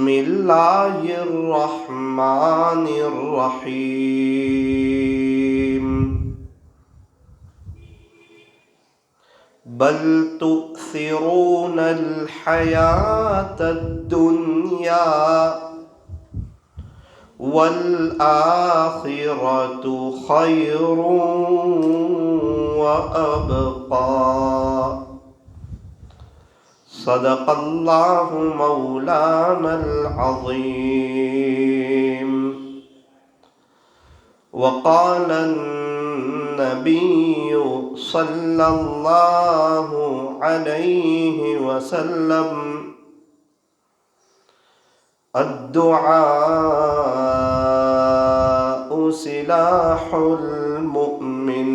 بسم اللہ الرحمن الرحیم بل تؤثرون الحیاة الدنیا والآخرة خیر وأبقى صدق اللہ مولانا العظیم وقال النبی صلی اللہ علیہ وسلم الدعاء سلاح المؤمن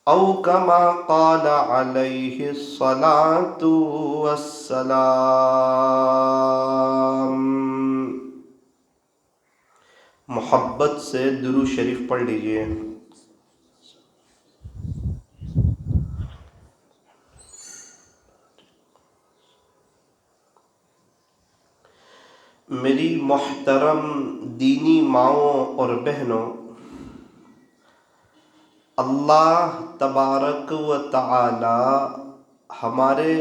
او کما قال علیہ الصلاة والسلام۔ محبت سے درود شریف پڑھ لیجئے۔ میری محترم دینی ماؤں اور بہنوں، اللہ تبارک و تعالی ہمارے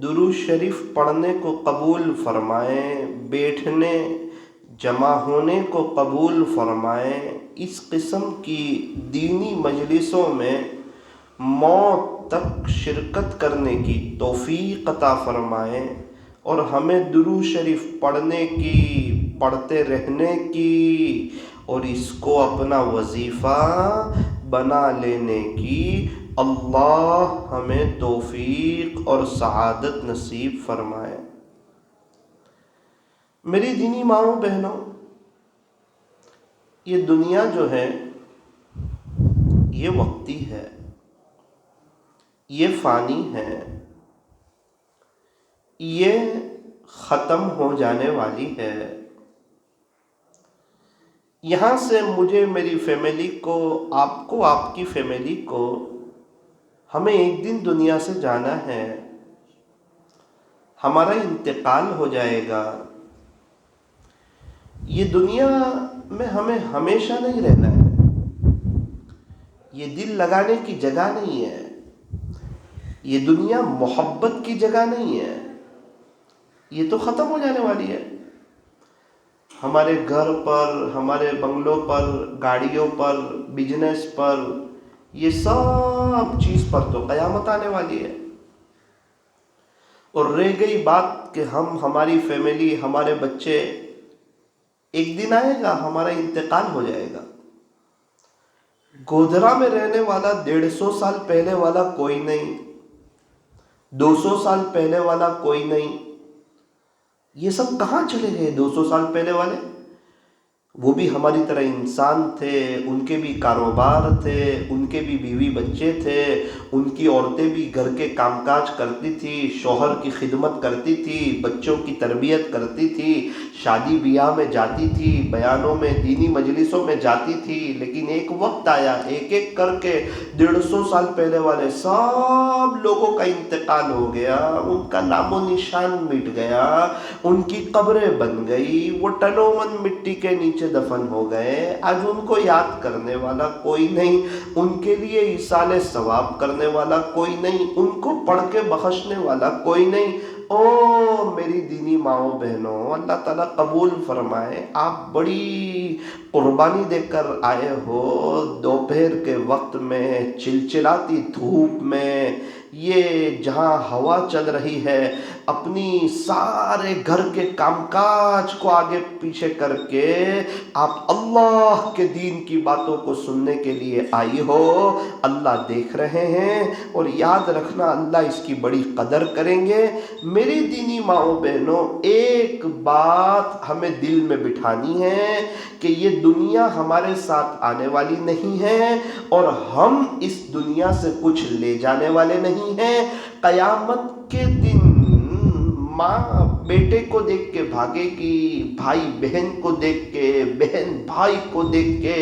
درود شریف پڑھنے کو قبول فرمائے، بیٹھنے جمع ہونے کو قبول فرمائے، اس قسم کی دینی مجلسوں میں موت تک شرکت کرنے کی توفیق عطا فرمائے، اور ہمیں درود شریف پڑھنے کی، پڑھتے رہنے کی، اور اس کو اپنا وظیفہ بنا لینے کی اللہ ہمیں توفیق اور سعادت نصیب فرمائے۔ میری دینی ماؤں بہنوں، یہ دنیا جو ہے یہ وقتی ہے، یہ فانی ہے، یہ ختم ہو جانے والی ہے۔ یہاں سے مجھے، میری فیملی کو، آپ کو، آپ کی فیملی کو، ہمیں ایک دن دنیا سے جانا ہے، ہمارا انتقال ہو جائے گا۔ یہ دنیا میں ہمیں ہمیشہ نہیں رہنا ہے، یہ دل لگانے کی جگہ نہیں ہے، یہ دنیا محبت کی جگہ نہیں ہے، یہ تو ختم ہو جانے والی ہے۔ ہمارے گھر پر، ہمارے بنگلوں پر، گاڑیوں پر، بزنس پر، یہ سب چیز پر تو قیامت آنے والی ہے۔ اور رہ گئی بات کہ ہماری فیملی، ہمارے بچے، ایک دن آئے گا ہمارا انتقال ہو جائے گا۔ گودھرا میں رہنے والا 150 سال پہلے والا کوئی نہیں، 200 سال پہلے والا کوئی نہیں، یہ سب کہاں چلے گئے 200 سال پہلے والے؟ وہ بھی ہماری طرح انسان تھے، ان کے بھی کاروبار تھے، ان کے بھی بیوی بچے تھے، ان کی عورتیں بھی گھر کے کام کاج کرتی تھی، شوہر کی خدمت کرتی تھی، بچوں کی تربیت کرتی تھی، شادی بیاہ میں جاتی تھی، بیانوں میں، دینی مجلسوں میں جاتی تھی۔ لیکن ایک وقت آیا، ایک ایک کر کے 150 سال پہلے والے سب لوگوں کا انتقال ہو گیا، ان کا نام و نشان مٹ گیا، ان کی قبریں بن گئی، وہ ٹنوں من مٹی کے نیچے دفن ہو گئے۔ آج ان کو یاد کرنے والا کوئی نہیں، ان کے لیے ایصال ثواب کرنے والا کوئی نہیں، ان کو پڑھ کے بخشنے والا کوئی نہیں۔ او میری دینی ماؤں بہنوں، اللہ تعالیٰ قبول فرمائے، آپ بڑی قربانی دے کر آئے ہو، دوپہر کے وقت میں، چلچلاتی دھوپ میں، یہ جہاں ہوا چل رہی ہے، اپنی سارے گھر کے کام کاج کو آگے پیچھے کر کے آپ اللہ کے دین کی باتوں کو سننے کے لیے آئی ہو۔ اللہ دیکھ رہے ہیں، اور یاد رکھنا اللہ اس کی بڑی قدر کریں گے۔ میری دینی ماؤں بہنوں، ایک بات ہمیں دل میں بٹھانی ہے کہ یہ دنیا ہمارے ساتھ آنے والی نہیں ہے، اور ہم اس دنیا سے کچھ لے جانے والے نہیں ہیں۔ قیامت کے دن ماں بیٹے کو دیکھ کے بھاگے گی، بھائی بہن کو دیکھ کے، بہن بھائی کو دیکھ کے،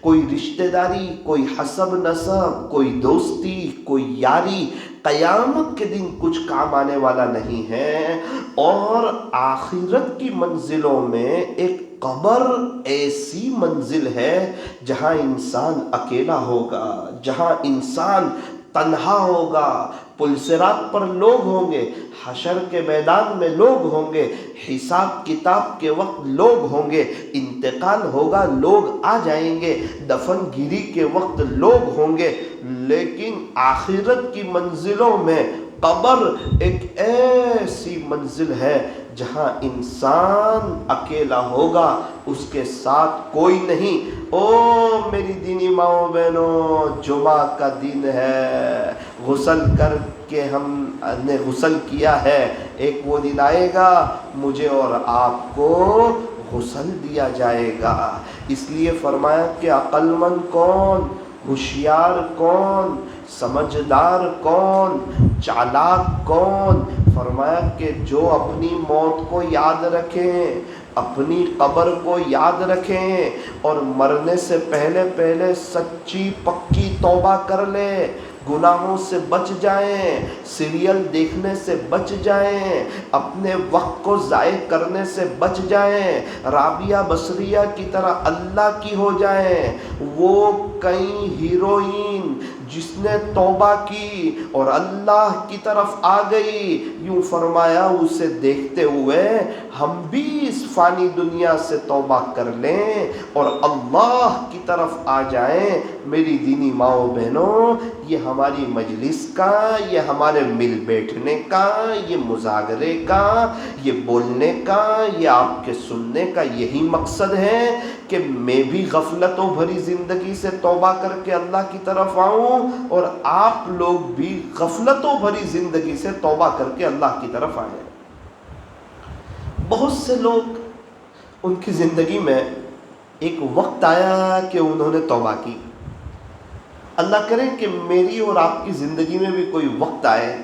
کوئی رشتہ داری، کوئی حسب نسب، کوئی دوستی، کوئی یاری قیامت کے دن کچھ کام آنے والا نہیں ہے، اور آخرت کی منزلوں میں ایک قبر ایسی منزل ہے جہاں انسان اکیلا ہوگا، جہاں انسان تنہا ہوگا، پلسرات پر لوگ ہوں گے، حشر کے میدان میں لوگ ہوں گے، حساب کتاب کے وقت لوگ ہوں گے، انتقال ہوگا لوگ آ جائیں گے، دفن گیری کے وقت لوگ ہوں گے، لیکن آخرت کی منزلوں میں قبر ایک ایسی منزل ہے جہاں انسان اکیلا ہوگا، اس کے ساتھ کوئی نہیں۔ او میری دینی ماؤں بہنوں، جمعہ کا دن ہے، غسل کر کہ ہم نے غسل کیا ہے، ایک وہ دن آئے گا مجھے اور آپ کو غسل دیا جائے گا۔ اس لیے فرمایا کہ عقل مند کون، ہوشیار کون، سمجھدار کون، چالاک کون؟ فرمایا کہ جو اپنی موت کو یاد رکھیں، اپنی قبر کو یاد رکھیں، اور مرنے سے پہلے پہلے سچی پکی توبہ کر لیں، گناہوں سے بچ جائیں، سیریل دیکھنے سے بچ جائیں، اپنے وقت کو ضائع کرنے سے بچ جائیں، رابعہ بصریہ کی طرح اللہ کی ہو جائیں۔ وہ کئی ہیروئن جس نے توبہ کی اور اللہ کی طرف آ گئی، یوں فرمایا اسے دیکھتے ہوئے ہم بھی اس فانی دنیا سے توبہ کر لیں اور اللہ کی طرف آ جائیں۔ میری دینی ماؤں بہنوں، یہ ہماری مجلس کا، یہ ہمارے مل بیٹھنے کا، یہ مذاکرے کا، یہ بولنے کا، یہ آپ کے سننے کا یہی مقصد ہے کہ میں بھی غفلتوں بھری زندگی سے توبہ کر کے اللہ کی طرف آؤں، اور آپ لوگ بھی غفلتوں بھری زندگی سے توبہ کر کے اللہ کی طرف آئیں۔ بہت سے لوگ، ان کی زندگی میں ایک وقت آیا کہ انہوں نے توبہ کی۔ اللہ کرے کہ میری اور آپ کی زندگی میں بھی کوئی وقت آئے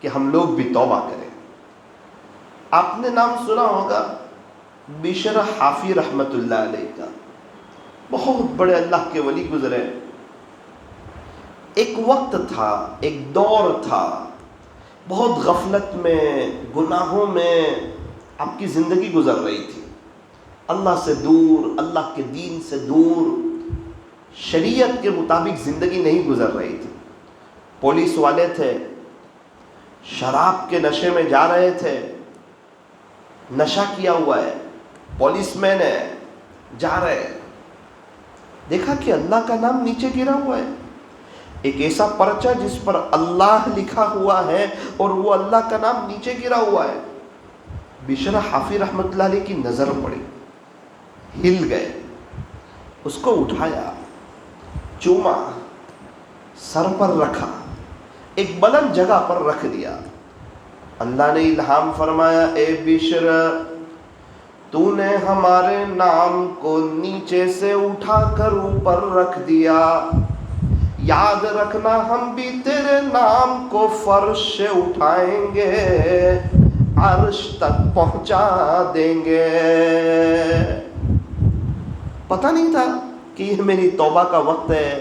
کہ ہم لوگ بھی توبہ کریں۔ آپ نے نام سنا ہوگا بشر حافی رحمت اللہ علیہ کا، بہت بڑے اللہ کے ولی گزرے۔ ایک وقت تھا، ایک دور تھا، بہت غفلت میں، گناہوں میں آپ کی زندگی گزر رہی تھی، اللہ سے دور، اللہ کے دین سے دور، شریعت کے مطابق زندگی نہیں گزر رہی تھی۔ پولیس والے تھے، شراب کے نشے میں جا رہے تھے، نشہ کیا ہوا ہے، پولیس مین ہے، جا رہے، دیکھا کہ اللہ کا نام نیچے گرا ہوا ہے، ایک ایسا پرچہ جس پر اللہ لکھا ہوا ہے اور وہ اللہ کا نام نیچے گرا ہوا ہے۔ بشر حافی رحمت اللہ علیہ کی نظر پڑی، ہل گئے، اس کو اٹھایا، چوما، سر پر رکھا، ایک بلند جگہ پر رکھ دیا۔ اللہ نے الہام فرمایا، اے بشر، تو نے ہمارے نام کو نیچے سے اٹھا کر اوپر رکھ دیا، یاد رکھنا ہم بھی تیرے نام کو فرش سے اٹھائیں گے، عرش تک پہنچا دیں گے۔ پتہ نہیں تھا کہ یہ میری توبہ کا وقت ہے،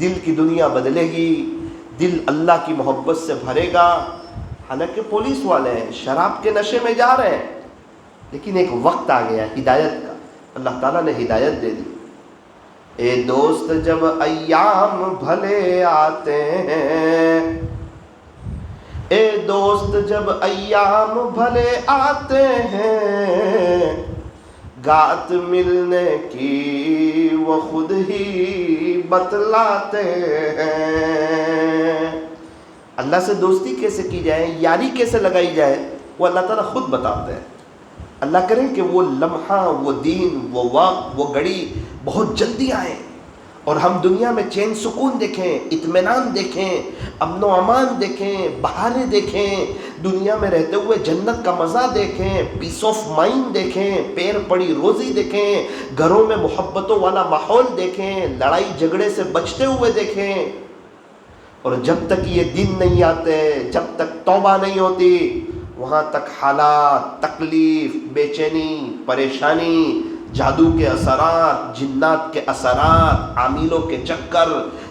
دل کی دنیا بدلے گی، دل اللہ کی محبت سے بھرے گا۔ حالانکہ پولیس والے ہیں، شراب کے نشے میں جا رہے ہیں، لیکن ایک وقت آ گیا ہدایت کا، اللہ تعالیٰ نے ہدایت دے دی۔ اے دوست جب ایام بھلے آتے ہیں، اے دوست جب ایام بھلے آتے ہیں، گات ملنے کی وہ خود ہی بتلاتے ہیں۔ اللہ سے دوستی کیسے کی جائے، یاری کیسے لگائی جائے، وہ اللہ تعالیٰ خود بتاتے ہیں۔ اللہ کرے کہ وہ لمحہ، وہ دین، وہ وقت، وہ گھڑی بہت جلدی آئے، اور ہم دنیا میں چین سکون دیکھیں، اطمینان دیکھیں، امن و امان دیکھیں، بہاریں دیکھیں، دنیا میں رہتے ہوئے جنت کا مزہ دیکھیں، پیس آف مائنڈ دیکھیں، پیر پڑی روزی دیکھیں، گھروں میں محبتوں والا ماحول دیکھیں، لڑائی جھگڑے سے بچتے ہوئے دیکھیں۔ اور جب تک یہ دن نہیں آتے، جب تک توبہ نہیں ہوتی، وہاں تک حالات، تکلیف، بے چینی، پریشانی، جادو کے اثرات، جنات کے اثرات، عاملوں کے چکر،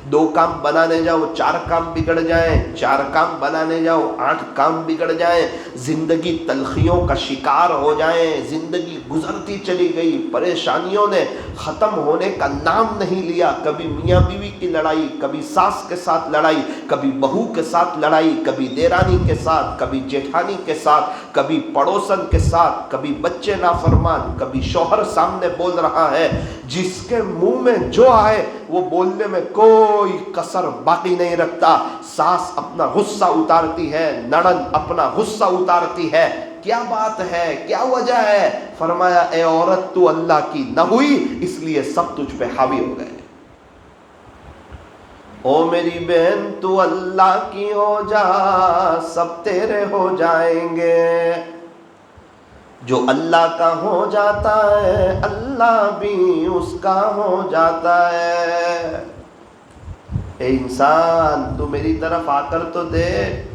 2 کام بنانے جاؤ 4 کام بگڑ جائیں، 4 کام بنانے جاؤ 8 کام بگڑ جائیں، زندگی تلخیوں کا شکار ہو جائیں، زندگی گزرتی چلی گئی، پریشانیوں نے ختم ہونے کا نام نہیں لیا، کبھی میاں بیوی کی لڑائی، کبھی ساس کے ساتھ لڑائی، کبھی بہو کے ساتھ لڑائی، کبھی دیرانی کے ساتھ، کبھی جیٹھانی کے ساتھ، کبھی پڑوسن کے ساتھ، کبھی بچے نافرمان، کبھی شوہر سامنے بول رہا ہے، جس کے منہ میں جو آئے وہ بولنے میں کوئی کسر باقی نہیں رکھتا، ساس اپنا غصہ اتارتی ہے، نڑند اپنا غصہ اتارتی ہے، کیا بات ہے، کیا وجہ ہے؟ فرمایا اے عورت تو اللہ کی نہ ہوئی اس لیے سب تجھ پہ حاوی ہو گئے، او میری بہن تو اللہ کی ہو جا سب تیرے ہو جائیں گے، جو اللہ کا ہو جاتا ہے اللہ بھی اس کا ہو جاتا ہے۔ اے انسان تو میری طرف آ کر تو دیکھ،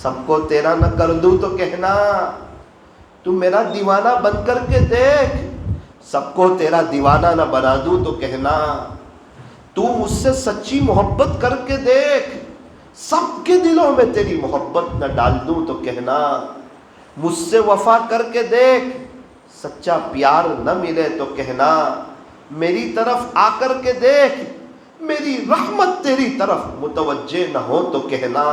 سب کو تیرا نہ کر دوں تو کہنا، تو میرا دیوانہ بن کر کے دیکھ، سب کو تیرا دیوانہ نہ بنا دوں تو کہنا، تو مجھ سے سچی محبت کر کے دیکھ، سب کے دلوں میں تیری محبت نہ ڈال دوں تو کہنا، مجھ سے وفا کر کے دیکھ، سچا پیار نہ ملے تو کہنا، میری طرف آ کر کے دیکھ، میری رحمت تیری طرف متوجہ نہ ہو تو کہنا،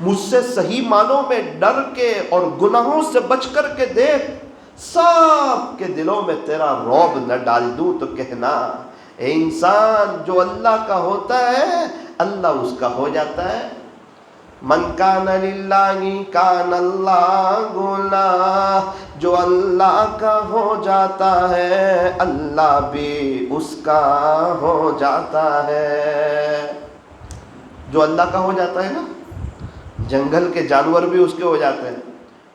مجھ سے صحیح معنوں میں ڈر کے اور گناہوں سے بچ کر کے دیکھ، سب کے دلوں میں تیرا رعب نہ ڈال دوں تو کہنا۔ اے انسان جو اللہ کا ہوتا ہے اللہ اس کا ہو جاتا ہے، من کان للہ کان اللہ لا، جو اللہ کا ہو جاتا ہے اللہ بھی اس کا ہو جاتا ہے۔ جو اللہ کا ہو جاتا ہے نا، جنگل کے جانور بھی اس کے ہو جاتے ہیں،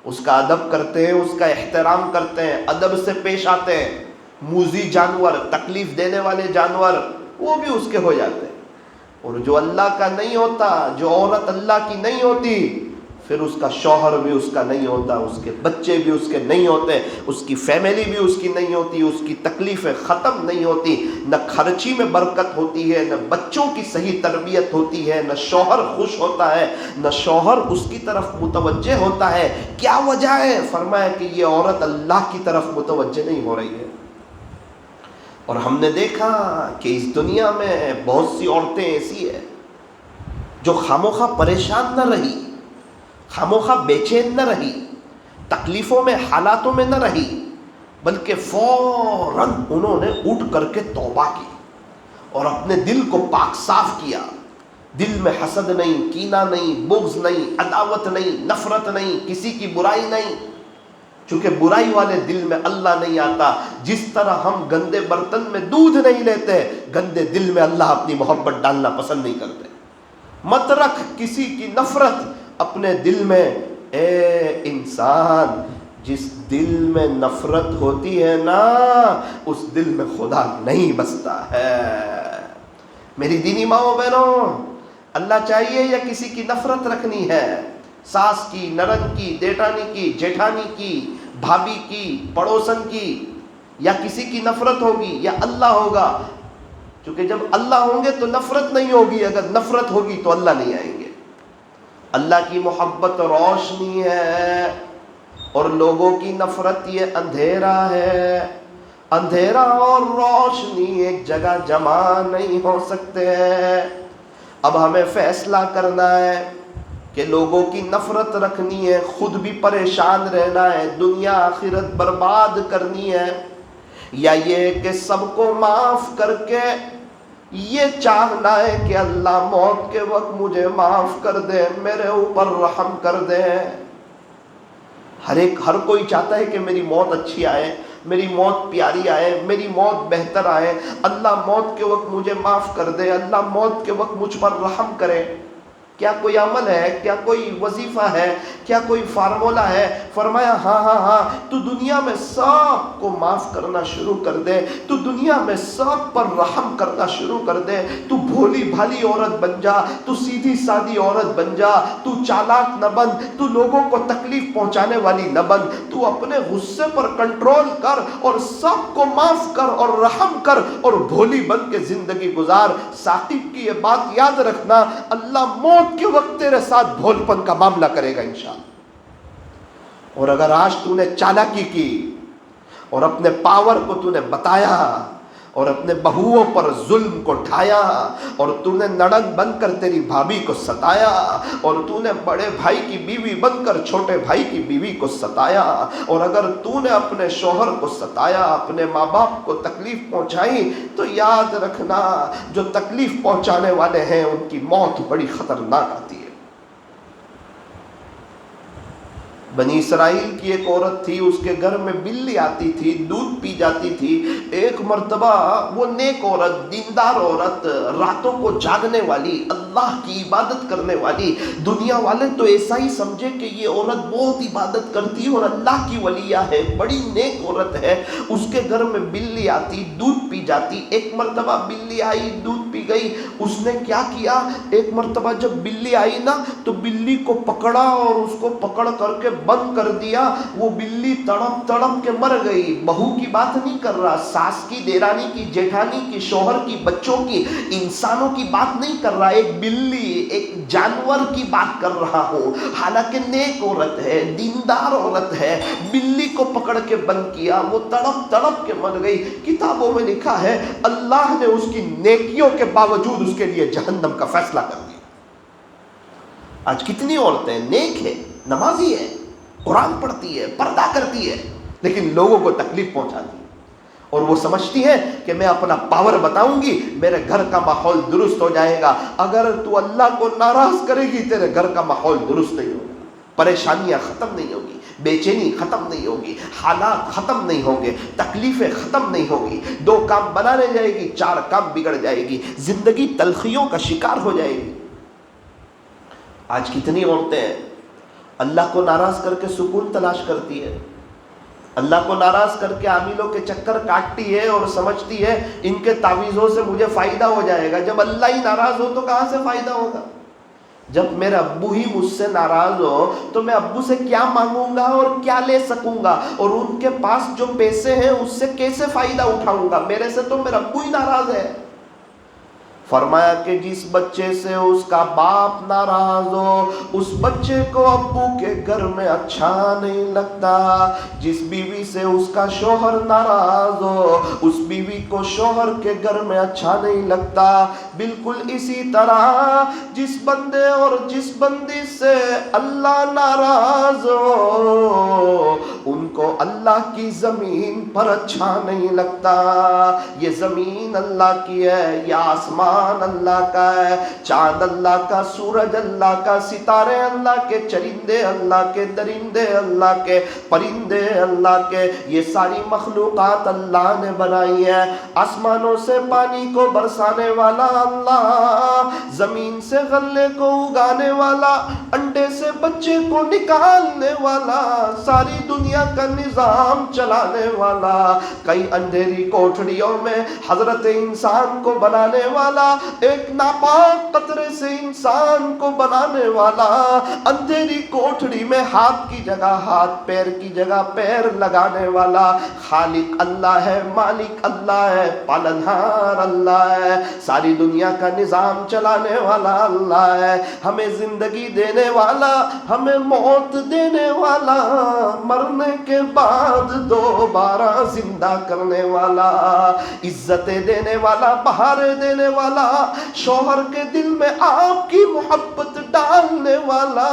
اس کا ادب کرتے ہیں، اس کا احترام کرتے ہیں، ادب سے پیش آتے ہیں، موذی جانور، تکلیف دینے والے جانور وہ بھی اس کے ہو جاتے ہیں۔ اور جو اللہ کا نہیں ہوتا، جو عورت اللہ کی نہیں ہوتی، پھر اس کا شوہر بھی اس کا نہیں ہوتا، اس کے بچے بھی اس کے نہیں ہوتے، اس کی فیملی بھی اس کی نہیں ہوتی، اس کی تکلیفیں ختم نہیں ہوتی، نہ خرچی میں برکت ہوتی ہے، نہ بچوں کی صحیح تربیت ہوتی ہے، نہ شوہر خوش ہوتا ہے، نہ شوہر اس کی طرف متوجہ ہوتا ہے۔ کیا وجہ ہے؟ فرمایا کہ یہ عورت اللہ کی طرف متوجہ نہیں ہو رہی ہے۔ اور ہم نے دیکھا کہ اس دنیا میں بہت سی عورتیں ایسی ہیں جو خاموخواہ پریشان نہ رہی، خاموخواہ بے چین نہ رہی، تکلیفوں میں حالاتوں میں نہ رہی، بلکہ فوراً انہوں نے اٹھ کر کے توبہ کی اور اپنے دل کو پاک صاف کیا، دل میں حسد نہیں، کینہ نہیں، بغض نہیں، عداوت نہیں، نفرت نہیں، کسی کی برائی نہیں، چونکہ برائی والے دل میں اللہ نہیں آتا۔ جس طرح ہم گندے برتن میں دودھ نہیں لیتے، گندے دل میں اللہ اپنی محبت ڈالنا پسند نہیں کرتے۔ مت رکھ کسی کی نفرت اپنے دل میں۔ اے انسان، جس دل میں نفرت ہوتی ہے نا، اس دل میں خدا نہیں بستا ہے۔ میری دینی ماؤں بہنوں، اللہ چاہیے یا کسی کی نفرت رکھنی ہے؟ ساس کی، نرن کی، دیٹانی کی، جیٹھانی کی، بھابھی کی، پڑوسن کی، یا کسی کی نفرت ہوگی یا اللہ ہوگا؟ چونکہ جب اللہ ہوں گے تو نفرت نہیں ہوگی، اگر نفرت ہوگی تو اللہ نہیں آئیں گے۔ اللہ کی محبت روشنی ہے اور لوگوں کی نفرت یہ اندھیرا ہے۔ اندھیرا اور روشنی ایک جگہ جمع نہیں ہو سکتے ہیں۔ اب ہمیں فیصلہ کرنا ہے کہ لوگوں کی نفرت رکھنی ہے، خود بھی پریشان رہنا ہے، دنیا آخرت برباد کرنی ہے، یا یہ کہ سب کو معاف کر کے یہ چاہنا ہے کہ اللہ موت کے وقت مجھے معاف کر دے، میرے اوپر رحم کر دے۔ ہر کوئی چاہتا ہے کہ میری موت اچھی آئے، میری موت پیاری آئے، میری موت بہتر آئے، اللہ موت کے وقت مجھے معاف کر دے، اللہ موت کے وقت مجھ پر رحم کرے۔ کیا کوئی عمل ہے؟ کیا کوئی وظیفہ ہے؟ کیا کوئی فارمولا ہے؟ فرمایا ہاں، تو دنیا میں سب کو معاف کرنا شروع کر دے، تو دنیا میں سب پر رحم کرنا شروع کر دے، تو بھولی بھالی عورت بن جا، تو سیدھی سادی عورت بن جا، تو چالاک نہ بن، تو لوگوں کو تکلیف پہنچانے والی نہ بن، تو اپنے غصے پر کنٹرول کر اور سب کو معاف کر اور رحم کر اور بھولی بن کے زندگی گزار۔ ثاقب کی یہ بات یاد رکھنا، اللہ موت کے وقت تیرے ساتھ بھول پن کا معاملہ کرے گا انشاءاللہ۔ اور اگر آج تو نے چالاکی کی اور اپنے پاور کو تو نے بتایا اور اپنے بہوؤں پر ظلم کو ڈھایا اور تو نے نڑن بن کر تیری بھابھی کو ستایا اور تو نے بڑے بھائی کی بیوی بن کر چھوٹے بھائی کی بیوی کو ستایا، اور اگر تو نے اپنے شوہر کو ستایا، اپنے ماں باپ کو تکلیف پہنچائی، تو یاد رکھنا جو تکلیف پہنچانے والے ہیں ان کی موت بڑی خطرناک آتی ہے۔ بنی اسرائیل کی ایک عورت تھی، اس کے گھر میں بلی آتی تھی، دودھ پی جاتی تھی۔ ایک مرتبہ وہ نیک عورت، دیندار عورت، راتوں کو جاگنے والی، اللہ کی عبادت کرنے والی، دنیا والے تو ایسا ہی سمجھے کہ یہ عورت بہت عبادت کرتی اور اللہ کی ولیہ ہے، بڑی نیک عورت ہے، اس کے گھر میں بلی آتی، دودھ پی جاتی۔ ایک مرتبہ بلی آئی، دودھ پی گئی، اس نے کیا کیا، ایک مرتبہ جب بلی آئی نا تو بلی کو پکڑا اور اس کو پکڑ کر کے بند کر دیا۔ وہ بلی تڑپ تڑپ کے مر گئی۔ بہو کی بات نہیں کر رہا، ساس کی، دیرانی کی، جیٹھانی کی، شوہر کی، بچوں کی، انسانوں کی بات نہیں کر رہا، ایک بلی، ایک جانور کی بات کر رہا ہوں۔ حالانکہ نیک عورت ہے، دیندار عورت ہے، بلی کو پکڑ کے بند کیا، وہ تڑپ تڑپ کے مر گئی۔ کتابوں میں لکھا ہے اللہ نے اس کی نیکیوں کے باوجود اس کے لیے جہنم کا فیصلہ کر دیا۔ آج کتنی عورتیں نیک ہیں، نمازی ہیں، قرآن پڑھتی ہے، پردہ کرتی ہے، لیکن لوگوں کو تکلیف پہنچاتی ہے، اور وہ سمجھتی ہے کہ میں اپنا پاور بتاؤں گی، میرے گھر کا ماحول درست ہو جائے گا۔ اگر تو اللہ کو ناراض کرے گی، تیرے گھر کا ماحول درست نہیں ہوگا، پریشانیاں ختم نہیں ہوگی، بے چینی ختم نہیں ہوگی، حالات ختم نہیں ہوں گے، تکلیفیں ختم نہیں ہوگی، 2 کام بنانے جائے گی، 4 کام بگڑ جائے گی، زندگی تلخیوں کا شکار ہو جائے گی۔ آج کتنی عورتیں اللہ کو ناراض کر کے سکون تلاش کرتی ہے، اللہ کو ناراض کر کے عاملوں کے چکر کاٹتی ہے اور سمجھتی ہے ان کے تعویذوں سے مجھے فائدہ ہو جائے گا۔ جب اللہ ہی ناراض ہو تو کہاں سے فائدہ ہوگا؟ جب میرا ابو ہی مجھ سے ناراض ہو تو میں ابو سے کیا مانگوں گا اور کیا لے سکوں گا، اور ان کے پاس جو پیسے ہیں اس سے کیسے فائدہ اٹھاؤں گا؟ میرے سے تو میرا ابو ہی ناراض ہے۔ فرمایا کہ جس بچے سے اس کا باپ ناراض ہو، اس بچے کو ابو کے گھر میں اچھا نہیں لگتا۔ جس بیوی سے اس کا شوہر ناراض ہو، اس بیوی کو شوہر کے گھر میں اچھا نہیں لگتا۔ بالکل اسی طرح جس بندے اور جس بندی سے اللہ ناراض ہو، ان کو اللہ کی زمین پر اچھا نہیں لگتا۔ یہ زمین اللہ کی ہے، یہ آسمان اللہ کا ہے، چاند اللہ کا، سورج اللہ کا، ستارے اللہ کے، چرندے اللہ کے، درندے اللہ کے، پرندے اللہ کے، یہ ساری مخلوقات اللہ نے بنائی ہے۔ آسمانوں سے پانی کو برسانے والا اللہ، زمین سے غلے کو اگانے والا، انڈے سے بچے کو نکالنے والا، ساری دنیا کا نظام چلانے والا، کئی اندھیری کوٹھڑیوں میں حضرت انسان کو بنانے والا، ایک ناپاک قطرے سے انسان کو بنانے والا، اندھیری کوٹھڑی میں ہاتھ کی جگہ ہاتھ، پیر کی جگہ پیر لگانے والا، خالق اللہ ہے، مالک اللہ ہے، پالنہار اللہ ہے، ساری دنیا کا نظام چلانے والا اللہ ہے، ہمیں زندگی دینے والا، ہمیں موت دینے والا، مرنے کے بعد دوبارہ زندہ کرنے والا، عزتیں دینے والا، بہاریں دینے والا، شوہر کے دل میں آپ کی محبت ڈالنے والا،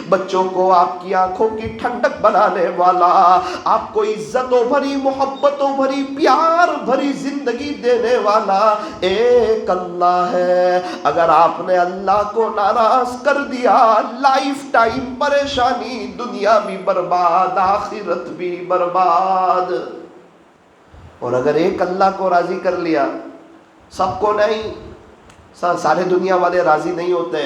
بچوں کو آپ کی آنکھوں کی ٹھنڈک بنانے والا، آپ کو عزتوں بھری، محبتوں بھری، پیار بھری زندگی دینے والا ایک اللہ ہے۔ اگر آپ نے اللہ کو ناراض کر دیا، لائف ٹائم پریشانی، دنیا بھی برباد، آخرت بھی برباد۔ اور اگر ایک اللہ کو راضی کر لیا، سب کو نہیں، سارے دنیا والے راضی نہیں ہوتے،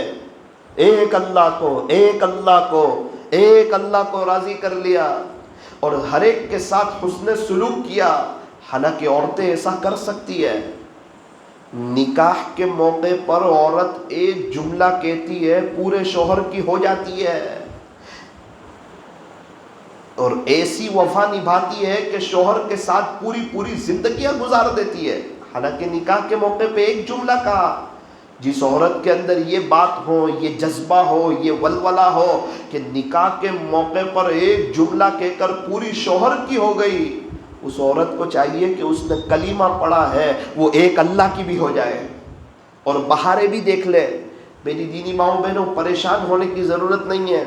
ایک اللہ کو ایک اللہ کو ایک اللہ کو راضی کر لیا اور ہر ایک کے ساتھ حسن سلوک کیا۔ حالانکہ عورتیں ایسا کر سکتی ہے، نکاح کے موقع پر عورت ایک جملہ کہتی ہے پورے شوہر کی ہو جاتی ہے، اور ایسی وفا نبھاتی ہے کہ شوہر کے ساتھ پوری زندگیاں گزار دیتی ہے۔ حالانکہ نکاح کے موقع پہ ایک جملہ کہا۔ جس عورت کے اندر یہ بات ہو، یہ جذبہ ہو، یہ ولولہ ہو کہ نکاح کے موقع پر ایک جملہ کہہ کر پوری شوہر کی ہو گئی، اس عورت کو چاہیے کہ اس نے کلمہ پڑھا ہے وہ ایک اللہ کی بھی ہو جائے۔ اور بہاریں بھی دیکھ لے۔ میری دینی ماؤں بہنوں، پریشان ہونے کی ضرورت نہیں ہے۔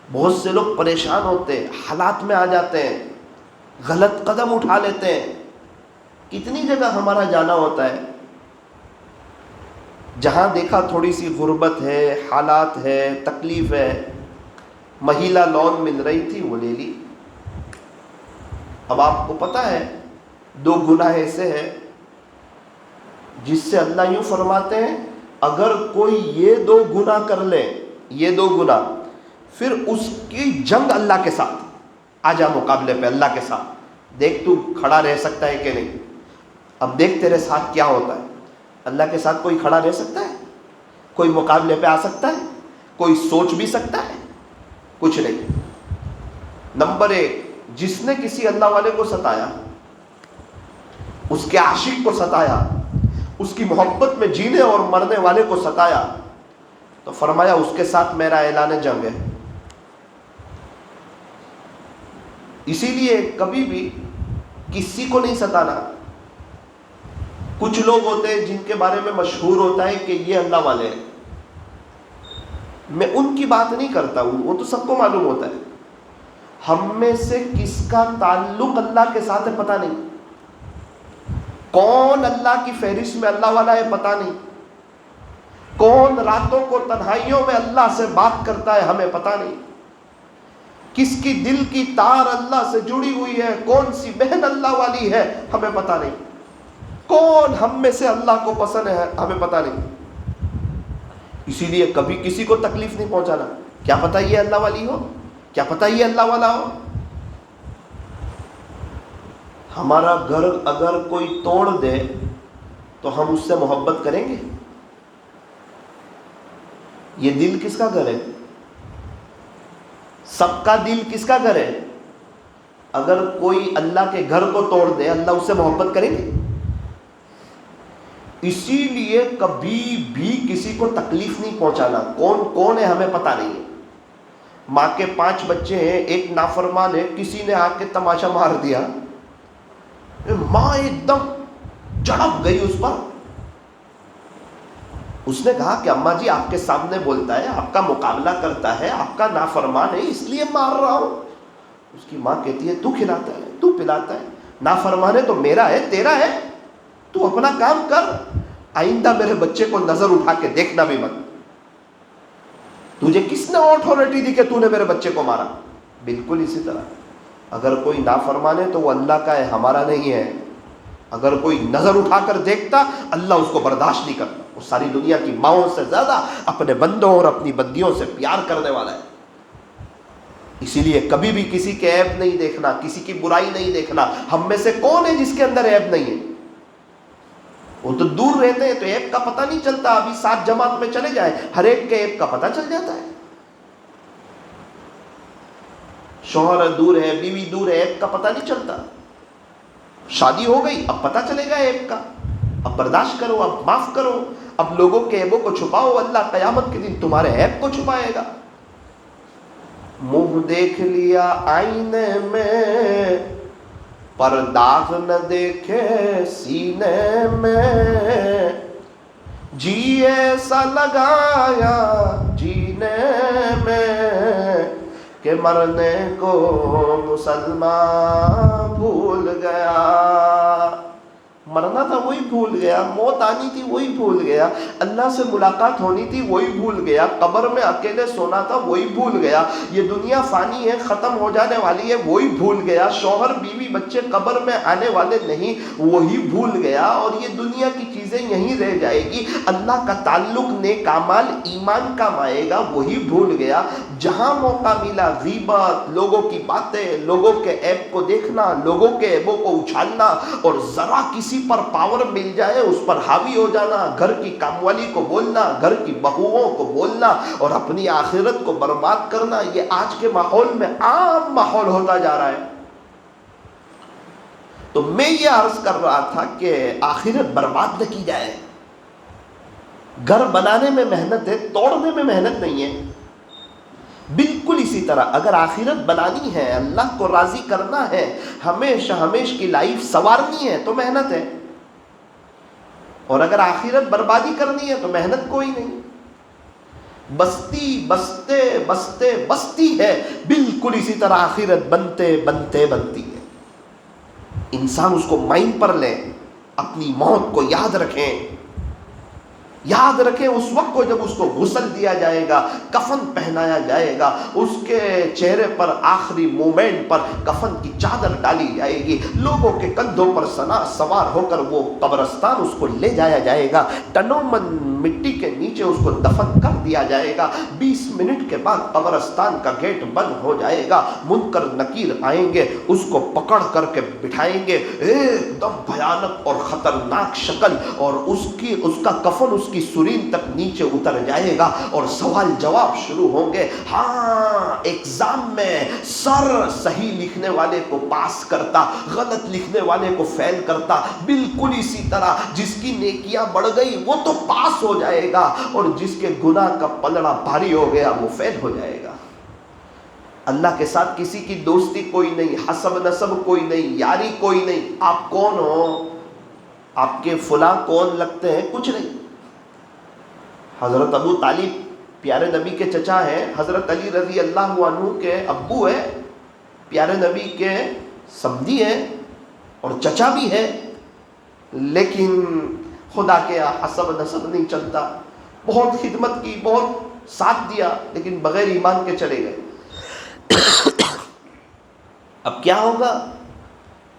بہت سے لوگ پریشان ہوتے ہیں، حالات میں آ جاتے ہیں، غلط قدم اٹھا لیتے ہیں۔ کتنی جگہ ہمارا جانا ہوتا ہے، جہاں دیکھا تھوڑی سی غربت ہے، حالات ہے، تکلیف ہے، مہیلا لون مل رہی تھی وہ لے لی۔ اب آپ کو پتہ ہے 2 گناہ ایسے ہیں جس سے اللہ یوں فرماتے ہیں اگر کوئی یہ 2 گناہ کر لے، یہ 2 گناہ، پھر اس کی جنگ اللہ کے ساتھ، آ جا مقابلے پہ اللہ کے ساتھ، دیکھ تو کھڑا رہ سکتا ہے کہ نہیں۔ اب دیکھ تیرے ساتھ کیا ہوتا ہے۔ اللہ کے ساتھ کوئی کھڑا رہ سکتا ہے؟ کوئی مقابلے پہ آ سکتا ہے؟ کوئی سوچ بھی سکتا ہے؟ کچھ نہیں۔ نمبر 1، جس نے کسی اللہ والے کو ستایا، اس کے عاشق کو ستایا، اس کی محبت میں جینے اور مرنے والے کو ستایا، تو فرمایا اس کے ساتھ میرا اعلان جنگ ہے۔ اسی لیے کبھی بھی کسی کو نہیں ستانا۔ کچھ لوگ ہوتے ہیں جن کے بارے میں مشہور ہوتا ہے کہ یہ اللہ والے ہیں، میں ان کی بات نہیں کرتا ہوں، وہ تو سب کو معلوم ہوتا ہے۔ ہم میں سے کس کا تعلق اللہ کے ساتھ ہے پتہ نہیں، کون اللہ کی فہرست میں اللہ والا ہے پتہ نہیں، کون راتوں کو تنہائیوں میں اللہ سے بات کرتا ہے ہمیں پتہ نہیں، کس کی دل کی تار اللہ سے جڑی ہوئی ہے، کون سی بہن اللہ والی ہے ہمیں پتہ نہیں، کون ہم میں سے اللہ کو پسند ہے ہمیں پتہ نہیں۔ اسی لیے کبھی کسی کو تکلیف نہیں پہنچانا۔ کیا پتہ یہ اللہ والی ہو، کیا پتہ یہ اللہ والا ہو۔ ہمارا گھر اگر کوئی توڑ دے تو ہم اس سے محبت کریں گے؟ یہ دل کس کا گھر ہے؟ سب کا دل کس کا گھر ہے؟ اگر کوئی اللہ کے گھر کو توڑ دے، اللہ اس سے محبت کریں گے؟ اسی لیے کبھی بھی کسی کو تکلیف نہیں پہنچانا۔ کون ہے ہمیں پتہ نہیں ہے۔ ماں کے 5 بچے ہیں، ایک نافرمان ہے، کسی نے آ کے تماشا مار دیا، ماں ایک دم جڑپ گئی اس پر۔ اس نے کہا کہ اماں جی آپ کے سامنے بولتا ہے، آپ کا مقابلہ کرتا ہے، آپ کا نافرمان ہے، اس لیے مار رہا ہوں۔ اس کی ماں کہتی ہے تو کھلاتا ہے، تو پلاتا ہے، نافرمان ہے تو میرا ہے تیرا ہے، تو اپنا کام کر، آئندہ میرے بچے کو نظر اٹھا کے دیکھنا بھی مت۔ تجھے کس نے آتھارٹی دی کہ تو نے میرے بچے کو مارا؟ بالکل اسی طرح اگر کوئی نافرمان ہے تو وہ اللہ کا ہے، ہمارا نہیں ہے۔ اگر کوئی نظر اٹھا کر دیکھتا، اللہ اس کو برداشت نہیں کرتا۔ وہ ساری دنیا کی ماؤں سے زیادہ اپنے بندوں اور اپنی بندیوں سے پیار کرنے والا ہے۔ اسی لیے کبھی بھی کسی کے عیب نہیں دیکھنا، کسی کی برائی نہیں دیکھنا۔ ہم میں سے کون ہے جس کے اندر عیب نہیں ہے؟ وہ تو دور رہتے ہیں تو عیب کا پتہ نہیں چلتا۔ ابھی 7 جماعت میں چلے جائیں، ہر ایک کے عیب کا پتہ چل جاتا ہے۔ شوہر دور ہے، بیوی دور ہے، عیب کا پتہ نہیں چلتا۔ شادی ہو گئی، اب پتہ چلے گا عیب کا۔ اب برداشت کرو، اب معاف کرو، اب لوگوں کے عیبوں کو چھپاؤ، اللہ قیامت کے دن تمہارے عیب کو چھپائے گا۔ منہ دیکھ لیا آئینے میں پر داغ نہ دیکھے سینے میں، جی ایسا لگایا جینے میں کہ مرنے کو مسلمان بھول گیا۔ مرنا تھا وہی بھول گیا، موت آنی تھی وہی بھول گیا، اللہ سے ملاقات ہونی تھی وہی بھول گیا، قبر میں اکیلے سونا تھا وہی بھول گیا، یہ دنیا فانی ہے ختم ہو جانے والی ہے وہی بھول گیا، شوہر بیوی بچے قبر میں آنے والے نہیں وہی بھول گیا، اور یہ دنیا کی چیزیں چیزیں یہیں رہ جائے گی. اللہ کا تعلق نیک اعمال ایمان کا مائے گا وہی بھول گیا. جہاں موقع ملا غیبت، لوگوں کی باتیں، لوگوں کے عیب کو دیکھنا، لوگوں کے عیبوں کو اچھالنا، اور ذرا کسی پر پاور مل جائے اس پر حاوی ہو جانا، گھر کی کام والی کو بولنا، گھر کی بہوؤں کو بولنا اور اپنی آخرت کو برباد کرنا، یہ آج کے ماحول میں عام ماحول ہوتا جا رہا ہے. تو میں یہ عرض کر رہا تھا کہ آخرت برباد نہ کی جائے. گھر بنانے میں محنت ہے، توڑنے میں محنت نہیں ہے. بالکل اسی طرح اگر آخرت بنانی ہے، اللہ کو راضی کرنا ہے، ہمیشہ ہمیش کی لائف سنوارنی ہے تو محنت ہے. اور اگر آخرت بربادی کرنی ہے تو محنت کوئی نہیں. بستی بستے بستے بستی ہے. بالکل اسی طرح آخرت بنتے بنتے بنتی ہے. انسان اس کو مائنڈ پر لے، اپنی موت کو یاد رکھیں. یاد رکھیں اس وقت کو جب اس کو غسل دیا جائے گا، کفن پہنایا جائے گا، اس کے چہرے پر آخری مومنٹ پر کفن کی چادر ڈالی جائے گی، لوگوں کے کندھوں پر سوار ہو کر وہ قبرستان اس کو لے جایا جائے گا، ٹنوں من مٹی کے نیچے اس کو دفن کر دیا جائے گا. 20 منٹ کے بعد قبرستان کا گیٹ بند ہو جائے گا. منکر نکیر آئیں گے، اس کو پکڑ کر کے بٹھائیں گے، ایک دم بھیانک اور خطرناک شکل، اور اس کا کفن اس کی سرین تک نیچے اتر جائے گا اور سوال جواب شروع ہوں گے. ہاں ایگزام میں سر صحیح لکھنے والے کو پاس کرتا، غلط لکھنے والے کو فیل کرتا. بالکل اسی طرح جس کی نیکیاں بڑھ گئی وہ تو پاس ہو جائے گا، اور جس کے گناہ کا پلڑا بھاری ہو گیا وہ فیل ہو جائے گا. اللہ کے ساتھ کسی کی دوستی کوئی نہیں، حسب نسب کوئی نہیں، یاری کوئی نہیں. آپ کون ہو، آپ کے فلاں کون لگتے ہیں، کچھ نہیں. حضرت ابو طالب پیارے نبی کے چچا ہیں، حضرت علی رضی اللہ عنہ کے ابو ہیں، پیارے نبی کے سمدھی ہیں اور چچا بھی ہے، لیکن خدا کے حسب نسب نہیں چلتا. بہت خدمت کی، بہت ساتھ دیا، لیکن بغیر ایمان کے چلے گئے. اب کیا ہوگا؟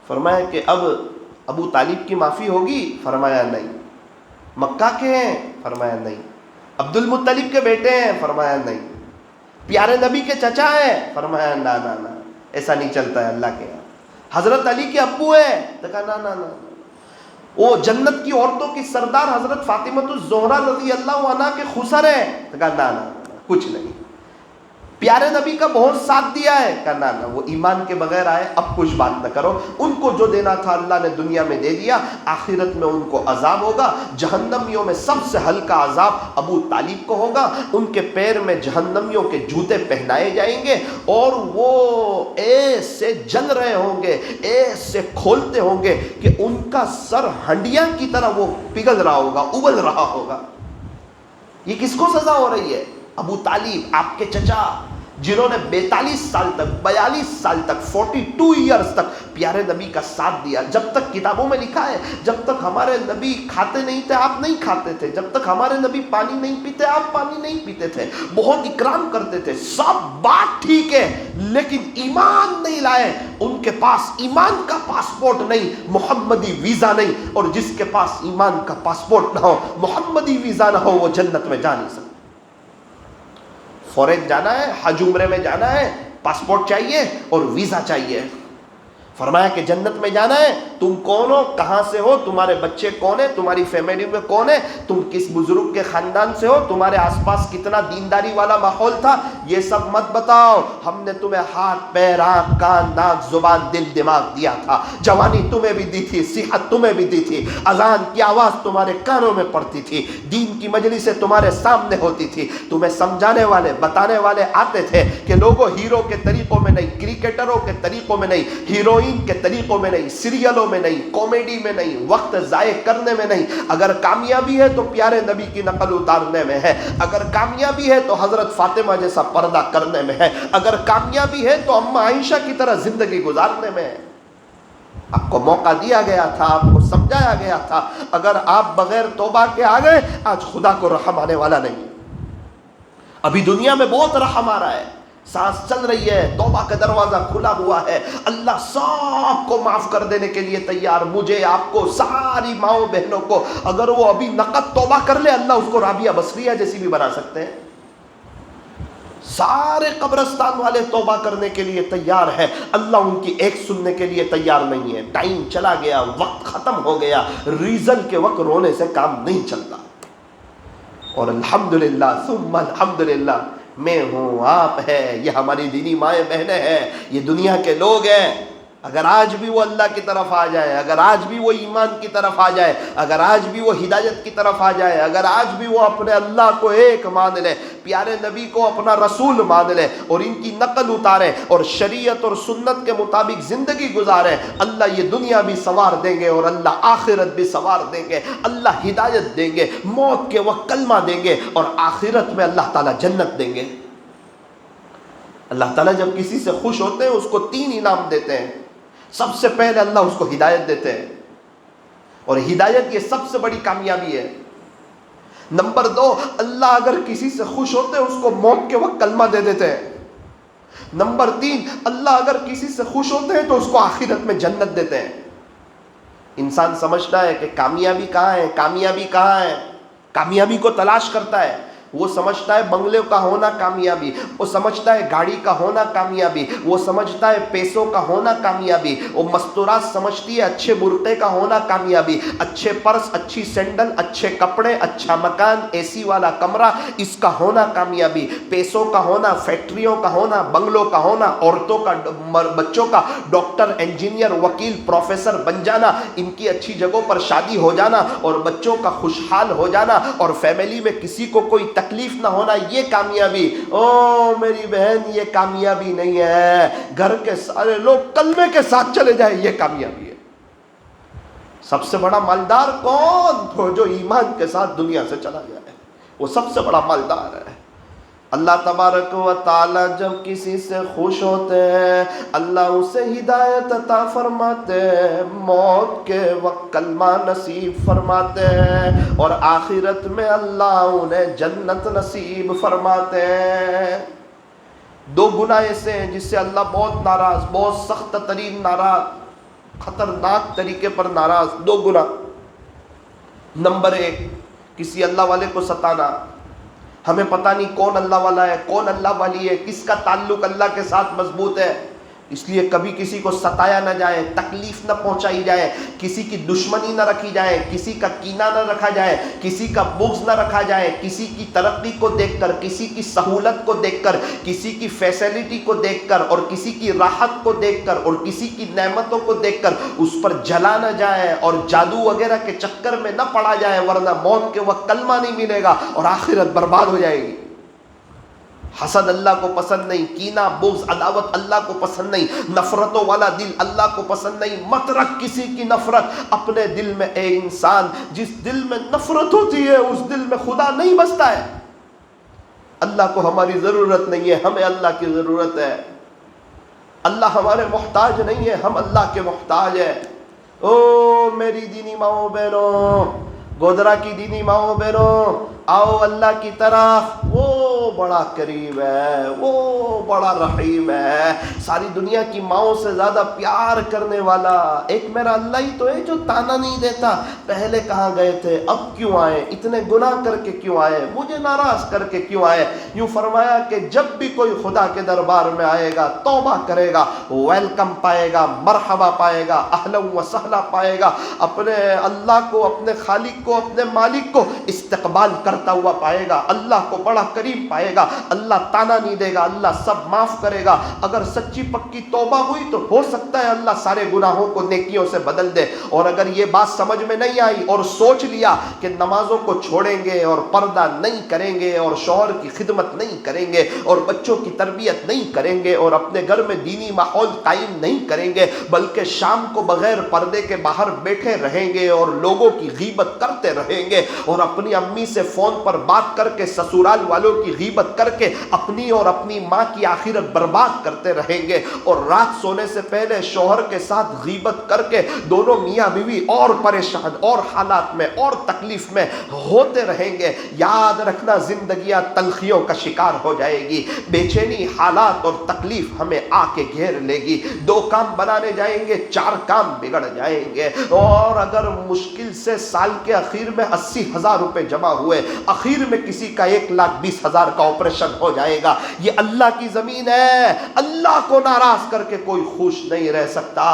فرمایا کہ اب ابو طالب کی معافی ہوگی؟ فرمایا نہیں. مکہ کے ہیں؟ فرمایا نہیں. عبد المطلب کے بیٹے ہیں؟ فرمایا نہیں. پیارے نبی کے چچا ہیں؟ فرمایا نا نا نا، ایسا نہیں چلتا ہے اللہ کے یہاں. حضرت علی کے ابو ہیں؟ تو کہا نا نا نا. وہ جنت کی عورتوں کی سردار حضرت فاطمۃ الزہرا رضی اللہ عنہا کے خسر ہیں؟ تو کہا نا نا نا، کچھ نہیں. پیارے نبی کا بہت ساتھ دیا ہے؟ کہا نا نا، وہ ایمان کے بغیر آئے، اب کچھ بات نہ کرو. ان کو جو دینا تھا اللہ نے دنیا میں دے دیا، آخرت میں ان کو عذاب ہوگا. جہنمیوں میں سب سے ہلکا عذاب ابو طالب کو ہوگا. ان کے پیر میں جہنمیوں کے جوتے پہنائے جائیں گے، اور وہ ایسے جل رہے ہوں گے، ایسے کھولتے ہوں گے کہ ان کا سر ہنڈیاں کی طرح وہ پگھل رہا ہوگا، ابل رہا ہوگا. یہ کس کو سزا ہو رہی ہے؟ ابو طالب، آپ کے چچا، جنہوں نے 42 سال تک، 42 سال تک، 42 ایئرز تک پیارے نبی کا ساتھ دیا. جب تک کتابوں میں لکھا ہے، جب تک ہمارے نبی کھاتے نہیں تھے آپ نہیں کھاتے تھے، جب تک ہمارے نبی پانی نہیں پیتے آپ پانی نہیں پیتے تھے، بہت اکرام کرتے تھے. سب بات ٹھیک ہے، لیکن ایمان نہیں لائے. ان کے پاس ایمان کا پاسپورٹ نہیں، محمدی ویزا نہیں. اور جس کے پاس ایمان کا پاسپورٹ نہ ہو، محمدی ویزا نہ ہو، وہ جنت میں جا نہیں سکتا. فوریج جانا ہے، حج عمرے میں جانا ہے، پاسپورٹ چاہیے اور ویزا چاہیے. فرمایا کہ جنت میں جانا ہے، تم کون ہو، کہاں سے ہو، تمہارے بچے کون ہیں، تمہاری فیملی میں کون ہے، تم کس بزرگ کے خاندان سے ہو، تمہارے آس پاس کتنا دینداری والا ماحول تھا، یہ سب مت بتاؤ. ہم نے تمہیں ہاتھ، پیر، آنکھ، کان، ناک، زبان، دل، دماغ دیا تھا. جوانی تمہیں بھی دی تھی، صحت تمہیں بھی دی تھی. اذان کی آواز تمہارے کانوں میں پڑتی تھی، دین کی مجلسیں تمہارے سامنے ہوتی تھی. تمہیں سمجھانے والے، بتانے والے آتے تھے کہ لوگوں ہیرو کے طریقوں میں نہیں، کرکٹروں کے طریقوں میں نہیں، ہیروئن کے طریقوں میں نہیں، سیریلوں میں نہیں، کامیڈی میں نہیں، وقت ضائع کرنے میں نہیں. اگر کامیابی ہے تو پیارے نبی کی نقل اتارنے میں ہے. اگر کامیابی ہے تو حضرت فاطمہ جیسا پردہ کرنے میں ہے. اگر کامیابی ہے تو اماں عائشہ کی طرح زندگی گزارنے میں ہے. آپ کو موقع دیا گیا تھا، آپ کو سمجھایا گیا تھا. اگر آپ بغیر توبہ کے آ گئے، آج خدا کو رحم آنے والا نہیں. ابھی دنیا میں بہت رحم آ رہا ہے، سانس چل رہی ہے، توبہ کا دروازہ کھلا ہوا ہے، اللہ سب کو معاف کر دینے کے لیے تیار، مجھے، آپ کو، ساری ماؤں بہنوں کو۔ اگر وہ ابھی نقد توبہ کر لے، اللہ اس کو رابعہ بصریہ جیسی بھی بنا سکتے ہیں۔ سارے قبرستان والے توبہ کرنے کے لیے تیار ہے، اللہ ان کی ایک سننے کے لیے تیار نہیں ہے۔ ٹائم چلا گیا، وقت ختم ہو گیا، ریزن کے وقت رونے سے کام نہیں چلتا۔ اور الحمدللہ ثم الحمدللہ، میں ہوں، آپ ہے، یہ ہماری دینی مائیں بہنیں ہیں، یہ دنیا کے لوگ ہیں۔ اگر آج بھی وہ اللہ کی طرف آ جائے، اگر آج بھی وہ ایمان کی طرف آ جائے، اگر آج بھی وہ ہدایت کی طرف آ جائے، اگر آج بھی وہ اپنے اللہ کو ایک مان لے، پیارے نبی کو اپنا رسول مان لے اور ان کی نقل اتارے اور شریعت اور سنت کے مطابق زندگی گزارے، اللہ یہ دنیا بھی سنوار دیں گے اور اللہ آخرت بھی سنوار دیں گے، اللہ ہدایت دیں گے، موت کے وقت کلمہ دیں گے، اور آخرت میں اللہ تعالیٰ جنت دیں گے۔ اللہ تعالیٰ جب کسی سے خوش ہوتے ہیں اس کو 3 انعام دیتے ہیں۔ سب سے پہلے اللہ اس کو ہدایت دیتے ہیں، اور ہدایت یہ سب سے بڑی کامیابی ہے۔ نمبر 2، اللہ اگر کسی سے خوش ہوتے ہیں اس کو موت کے وقت کلمہ دے دیتے ہیں۔ نمبر 3، اللہ اگر کسی سے خوش ہوتے ہیں تو اس کو آخرت میں جنت دیتے ہیں۔ انسان سمجھتا ہے کہ کامیابی کہاں ہے، کامیابی کہاں ہے، کامیابی کو تلاش کرتا ہے۔ وہ سمجھتا ہے بنگلے کا ہونا کامیابی، وہ سمجھتا ہے گاڑی کا ہونا کامیابی، وہ سمجھتا ہے پیسوں کا ہونا کامیابی، وہ مستورات سمجھتی ہے اچھے برقعے کا ہونا کامیابی، اچھے پرس، اچھی سینڈل، اچھے کپڑے، اچھا مکان، اے سی والا کمرہ، اس کا ہونا کامیابی، پیسوں کا ہونا، فیکٹریوں کا ہونا، بنگلوں کا ہونا، عورتوں کا، بچوں کا ڈاکٹر، انجینئر، وکیل، پروفیسر بن جانا، ان کی اچھی جگہوں پر شادی ہو جانا اور بچوں کا خوشحال ہو جانا اور فیملی میں کسی کو کوئی تکلیف نہ ہونا، یہ کامیابی۔ او میری بہن، یہ کامیابی نہیں ہے۔ گھر کے سارے لوگ کلمے کے ساتھ چلے جائیں، یہ کامیابی ہے۔ سب سے بڑا مالدار کون؟ وہ جو ایمان کے ساتھ دنیا سے چلا جائے، وہ سب سے بڑا مالدار ہے۔ اللہ تبارک و تعالی جب کسی سے خوش ہوتے ہیں، اللہ اسے ہدایت عطا فرماتے ہیں، موت کے وقت کلمہ نصیب فرماتے ہیں، اور آخرت میں اللہ انہیں جنت نصیب فرماتے ہیں۔ 2 گناہ ایسے ہیں جس سے اللہ بہت ناراض، بہت سخت ترین ناراض، خطرناک طریقے پر ناراض۔ 2 گناہ۔ نمبر 1، کسی اللہ والے کو ستانا۔ ہمیں پتہ نہیں کون اللہ والا ہے، کون اللہ والی ہے، کس کا تعلق اللہ کے ساتھ مضبوط ہے، اس لیے کبھی کسی کو ستایا نہ جائے، تکلیف نہ پہنچائی جائے، کسی کی دشمنی نہ رکھی جائے، کسی کا کینہ نہ رکھا جائے، کسی کا بغض نہ رکھا جائے، کسی کی ترقی کو دیکھ کر، کسی کی سہولت کو دیکھ کر، کسی کی فیسلٹی کو دیکھ کر اور کسی کی راحت کو دیکھ کر اور کسی کی نعمتوں کو دیکھ کر اس پر جلا نہ جائے اور جادو وغیرہ کے چکر میں نہ پڑا جائے، ورنہ موت کے وقت کلمہ نہیں ملے گا اور آخرت برباد ہو جائے گی۔ حسد اللہ کو پسند نہیں، کینہ، بغض، عداوت اللہ کو پسند نہیں، نفرتوں والا دل اللہ کو پسند نہیں۔ مت رکھ کسی کی نفرت اپنے دل میں۔ اے انسان، جس دل میں نفرت ہوتی ہے اس دل میں خدا نہیں بستا ہے۔ اللہ کو ہماری ضرورت نہیں ہے، ہمیں اللہ کی ضرورت ہے۔ اللہ ہمارے محتاج نہیں ہے، ہم اللہ کے محتاج ہیں۔ او میری دینی ماؤں بہنوں، گودرا کی دینی ماؤں بہنوں، آؤ اللہ کی طرف۔ وہ بڑا کریم ہے، وہ بڑا رحیم ہے، ساری دنیا کی ماؤں سے زیادہ پیار کرنے والا ایک میرا اللہ ہی تو ہے جو تانا نہیں دیتا۔ پہلے کہاں گئے تھے، اب کیوں آئے، اتنے گناہ کر کے کیوں آئے، مجھے ناراض کر کے کیوں آئے۔ یوں فرمایا کہ جب بھی کوئی خدا کے دربار میں آئے گا، توبہ کرے گا، ویلکم پائے گا، مرحبا پائے گا، اہلا و سہلا پائے گا، اپنے اللہ کو، اپنے خالق کو، اپنے مالک کو استقبال کرتا ہوا پائے گا، اللہ کو بڑا قریب پائے گا۔ اللہ تانا نہیں دے گا، اللہ سب معاف کرے گا۔ اگر سچی پکی توبہ ہوئی تو ہو سکتا ہے اللہ سارے گناہوں کو نیکیوں سے بدل دے۔ اور اگر یہ بات سمجھ میں نہیں آئی اور سوچ لیا کہ نمازوں کو چھوڑیں گے اور پردہ نہیں کریں گے اور شوہر کی خدمت نہیں کریں گے اور بچوں کی تربیت نہیں کریں گے اور اپنے گھر میں دینی ماحول قائم نہیں کریں گے، بلکہ شام کو بغیر پردے کے باہر بیٹھے رہیں گے اور لوگوں کی غیبت کرتے رہیں گے اور اپنی امی سے فون پر بات کر کے سسرال والوں کی غیبت غیبت کر کے اپنی اور اپنی ماں کی آخرت برباد کرتے رہیں گے، اور رات سونے سے پہلے شوہر کے ساتھ غیبت کر کے دونوں میاں بیوی اور پریشان اور حالات میں اور تکلیف میں ہوتے رہیں گے۔ یاد رکھنا زندگیاں تلخیوں کا شکار ہو جائے گی، بے چینی حالات اور تکلیف ہمیں آ کے گھیر لے گی، 2 کام بنانے جائیں گے 4 کام بگڑ جائیں گے، اور اگر مشکل سے سال کے اخیر میں 80,000 روپے جمع ہوئے، اخیر میں کسی کا 1,20,000 کا آپریشن ہو جائے گا۔ یہ اللہ کی زمین ہے، اللہ کو ناراض کر کے کوئی خوش نہیں رہ سکتا۔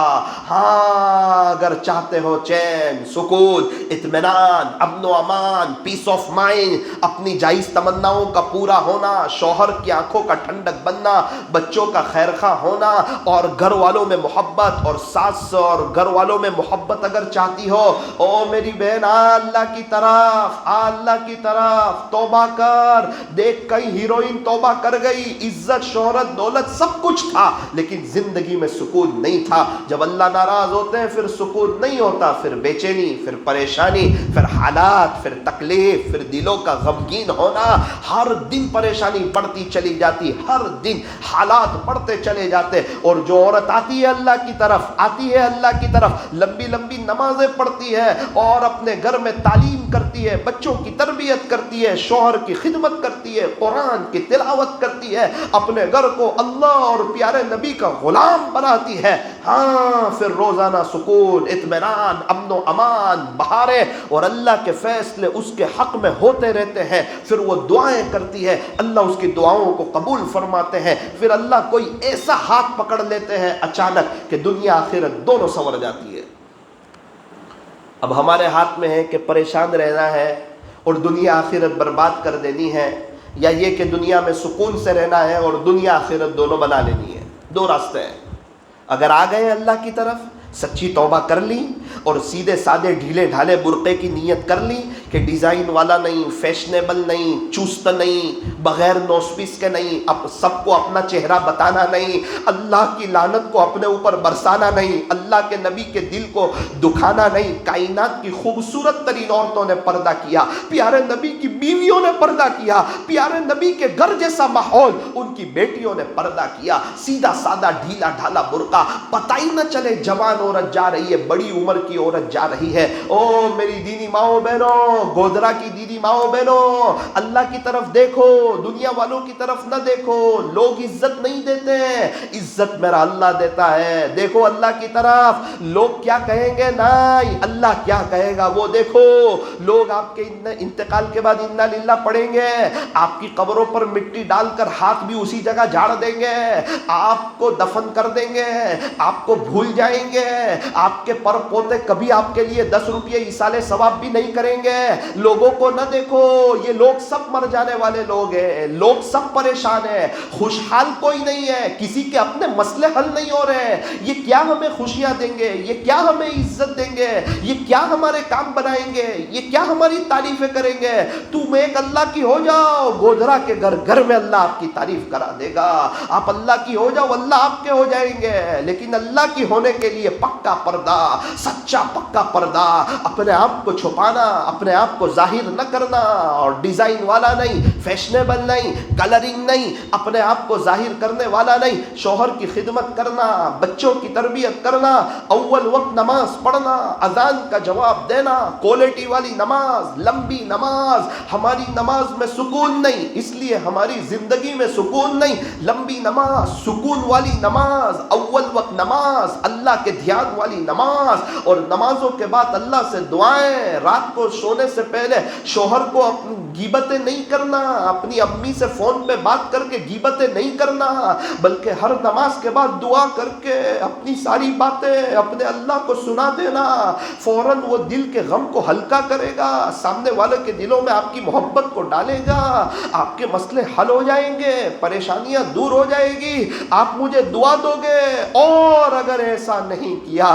ہاں اگر چاہتے ہو چین، سکون، اطمینان، امن و امان، پیس آف مائنڈ، اپنی جائز تمناؤں کا پورا ہونا، شوہر کی آنکھوں کا ٹھنڈک بننا، بچوں کا خیر خواہ ہونا، اور گھر والوں میں محبت، اور ساس اور گھر والوں میں محبت اگر چاہتی ہو، او میری بہن آ اللہ کی طرف، آ اللہ کی طرف، توبہ کر۔ دیکھ کئی ہیروئن توبہ کر گئی، عزت، شہرت، دولت سب کچھ تھا، لیکن زندگی میں سکون نہیں تھا۔ جب اللہ ناراض ہوتے ہیں پھر سکون نہیں ہوتا، پھر بے چینی، پھر پریشانی، پھر حالات، پھر تکلیف، پھر دلوں کا غمگین ہونا، ہر دن پریشانی بڑھتی چلی جاتی، ہر دن حالات بڑھتے چلے جاتے۔ اور جو عورت آتی ہے اللہ کی طرف، آتی ہے اللہ کی طرف، لمبی لمبی نمازیں پڑھتی ہے اور اپنے گھر میں تعلیم کرتی ہے، بچوں کی تربیت کرتی ہے، شوہر کی خدمت کرتی ہے، قرآن کی تلاوت کرتی ہے، اپنے گھر کو اللہ اور پیارے نبی کا غلام بناتی ہے، ہاں پھر روزانہ سکون، اطمینان، امن و امان، بہاریں اور اللہ کے فیصلے اس کے حق میں ہوتے رہتے ہیں۔ پھر وہ دعائیں کرتی ہے، اللہ اس کی دعاؤں کو قبول فرماتے ہیں، پھر اللہ کوئی ایسا ہاتھ پکڑ لیتے ہیں اچانک کہ دنیا آخرت دونوں سنور جاتی ہے۔ اب ہمارے ہاتھ میں ہے کہ پریشان رہنا ہے اور دنیا آخرت برباد کر دینی ہے، یا یہ کہ دنیا میں سکون سے رہنا ہے اور دنیا آخرت دونوں بنا لینی ہے۔ 2 راستے ہیں۔ اگر آ گئے اللہ کی طرف، سچی توبہ کر لی اور سیدھے سادے ڈھیلے ڈھالے برقعے کی نیت کر لی کہ ڈیزائن والا نہیں، فیشنیبل نہیں، چست نہیں، بغیر نوسپس کے نہیں، اب سب کو اپنا چہرہ بتانا نہیں، اللہ کی لعنت کو اپنے اوپر برسانا نہیں، اللہ کے نبی کے دل کو دکھانا نہیں۔ کائنات کی خوبصورت ترین عورتوں نے پردہ کیا، پیارے نبی کی بیویوں نے پردہ کیا، پیارے نبی کے گھر جیسا ماحول ان کی بیٹیوں نے پردہ کیا، سیدھا سادہ ڈھیلا ڈھالا برقع، پتہ ہی نہ چلے جوان عورت جا رہی ہے، بڑی عمر کی عورت جا رہی ہے۔ او میری دینی ماؤں بہنوں، گودرا کی دینی ماؤں بہنوں، اللہ کی طرف دیکھو، دنیا والوں کی طرف نہ دیکھو۔ لوگ عزت نہیں دیتے ہیں، عزت میرا اللہ دیتا ہے۔ دیکھو اللہ کی طرف، لوگ کیا کہیں گے نہیں، اللہ کیا کہے گا وہ دیکھو۔ لوگ آپ کے انتقال کے بعد انا للہ پڑھیں گے، آپ کی قبروں پر مٹی ڈال کر ہاتھ بھی اسی جگہ جھاڑ دیں گے، آپ کو دفن کر دیں گے، آپ کو بھول جائیں گے، آپ کے پر پوتے کبھی آپ کے لیے 10 روپے ایصال ثواب بھی نہیں کریں گے۔ لوگوں کو نہ دیکھو، یہ لوگ سب مر جانے والے لوگ ہیں، لوگ سب پریشان ہیں، خوشحال کوئی نہیں ہے، کسی کے اپنے مسئلے حل نہیں ہو رہے ہیں۔ یہ کیا ہمیں خوشیاں دیں گے، یہ کیا ہمیں عزت دیں گے، یہ کیا ہمارے کام بنائیں گے، یہ کیا ہماری تعریفیں کریں گے۔ تم ایک اللہ کی ہو جاؤ، گودرا کے گھر گھر میں اللہ آپ کی تعریف کرا دے گا۔ آپ اللہ کی ہو جاؤ، اللہ آپ کے ہو جائیں گے۔ لیکن اللہ کی ہونے کے لیے پکا پردہ، سچا پکا پردہ، اپنے آپ کو چھپانا، اپنے آپ کو ظاہر نہ کرنا، اور ڈیزائن والا نہیں، فیشنیبل نہیں، کلرنگ نہیں، اپنے آپ کو ظاہر کرنے والا نہیں، شوہر کی خدمت کرنا، بچوں کی تربیت کرنا، اول وقت نماز پڑھنا، اذان کا جواب دینا، کوالٹی والی نماز، لمبی نماز۔ ہماری نماز میں سکون نہیں، اس لیے ہماری زندگی میں سکون نہیں۔ لمبی نماز، سکون والی نماز، اول وقت نماز، اللہ کے دھیان والی نماز، اور نمازوں کے بعد اللہ سے دعائیں۔ رات کو سونے سے پہلے شوہر کو اپنی غیبتیں نہیں کرنا، اپنی امی سے فون پہ بات کر کے غیبتیں نہیں کرنا، بلکہ ہر نماز کے بعد دعا کر کے اپنی ساری باتیں اپنے اللہ کو سنا دینا۔ فوراً وہ دل کے غم کو ہلکا کرے گا، سامنے والے کے دلوں میں آپ کی محبت کو ڈالے گا، آپ کے مسئلے حل ہو جائیں گے، پریشانیاں دور ہو جائیں گی، آپ مجھے دعا دو گے۔ اور اگر ایسا نہیں کیا،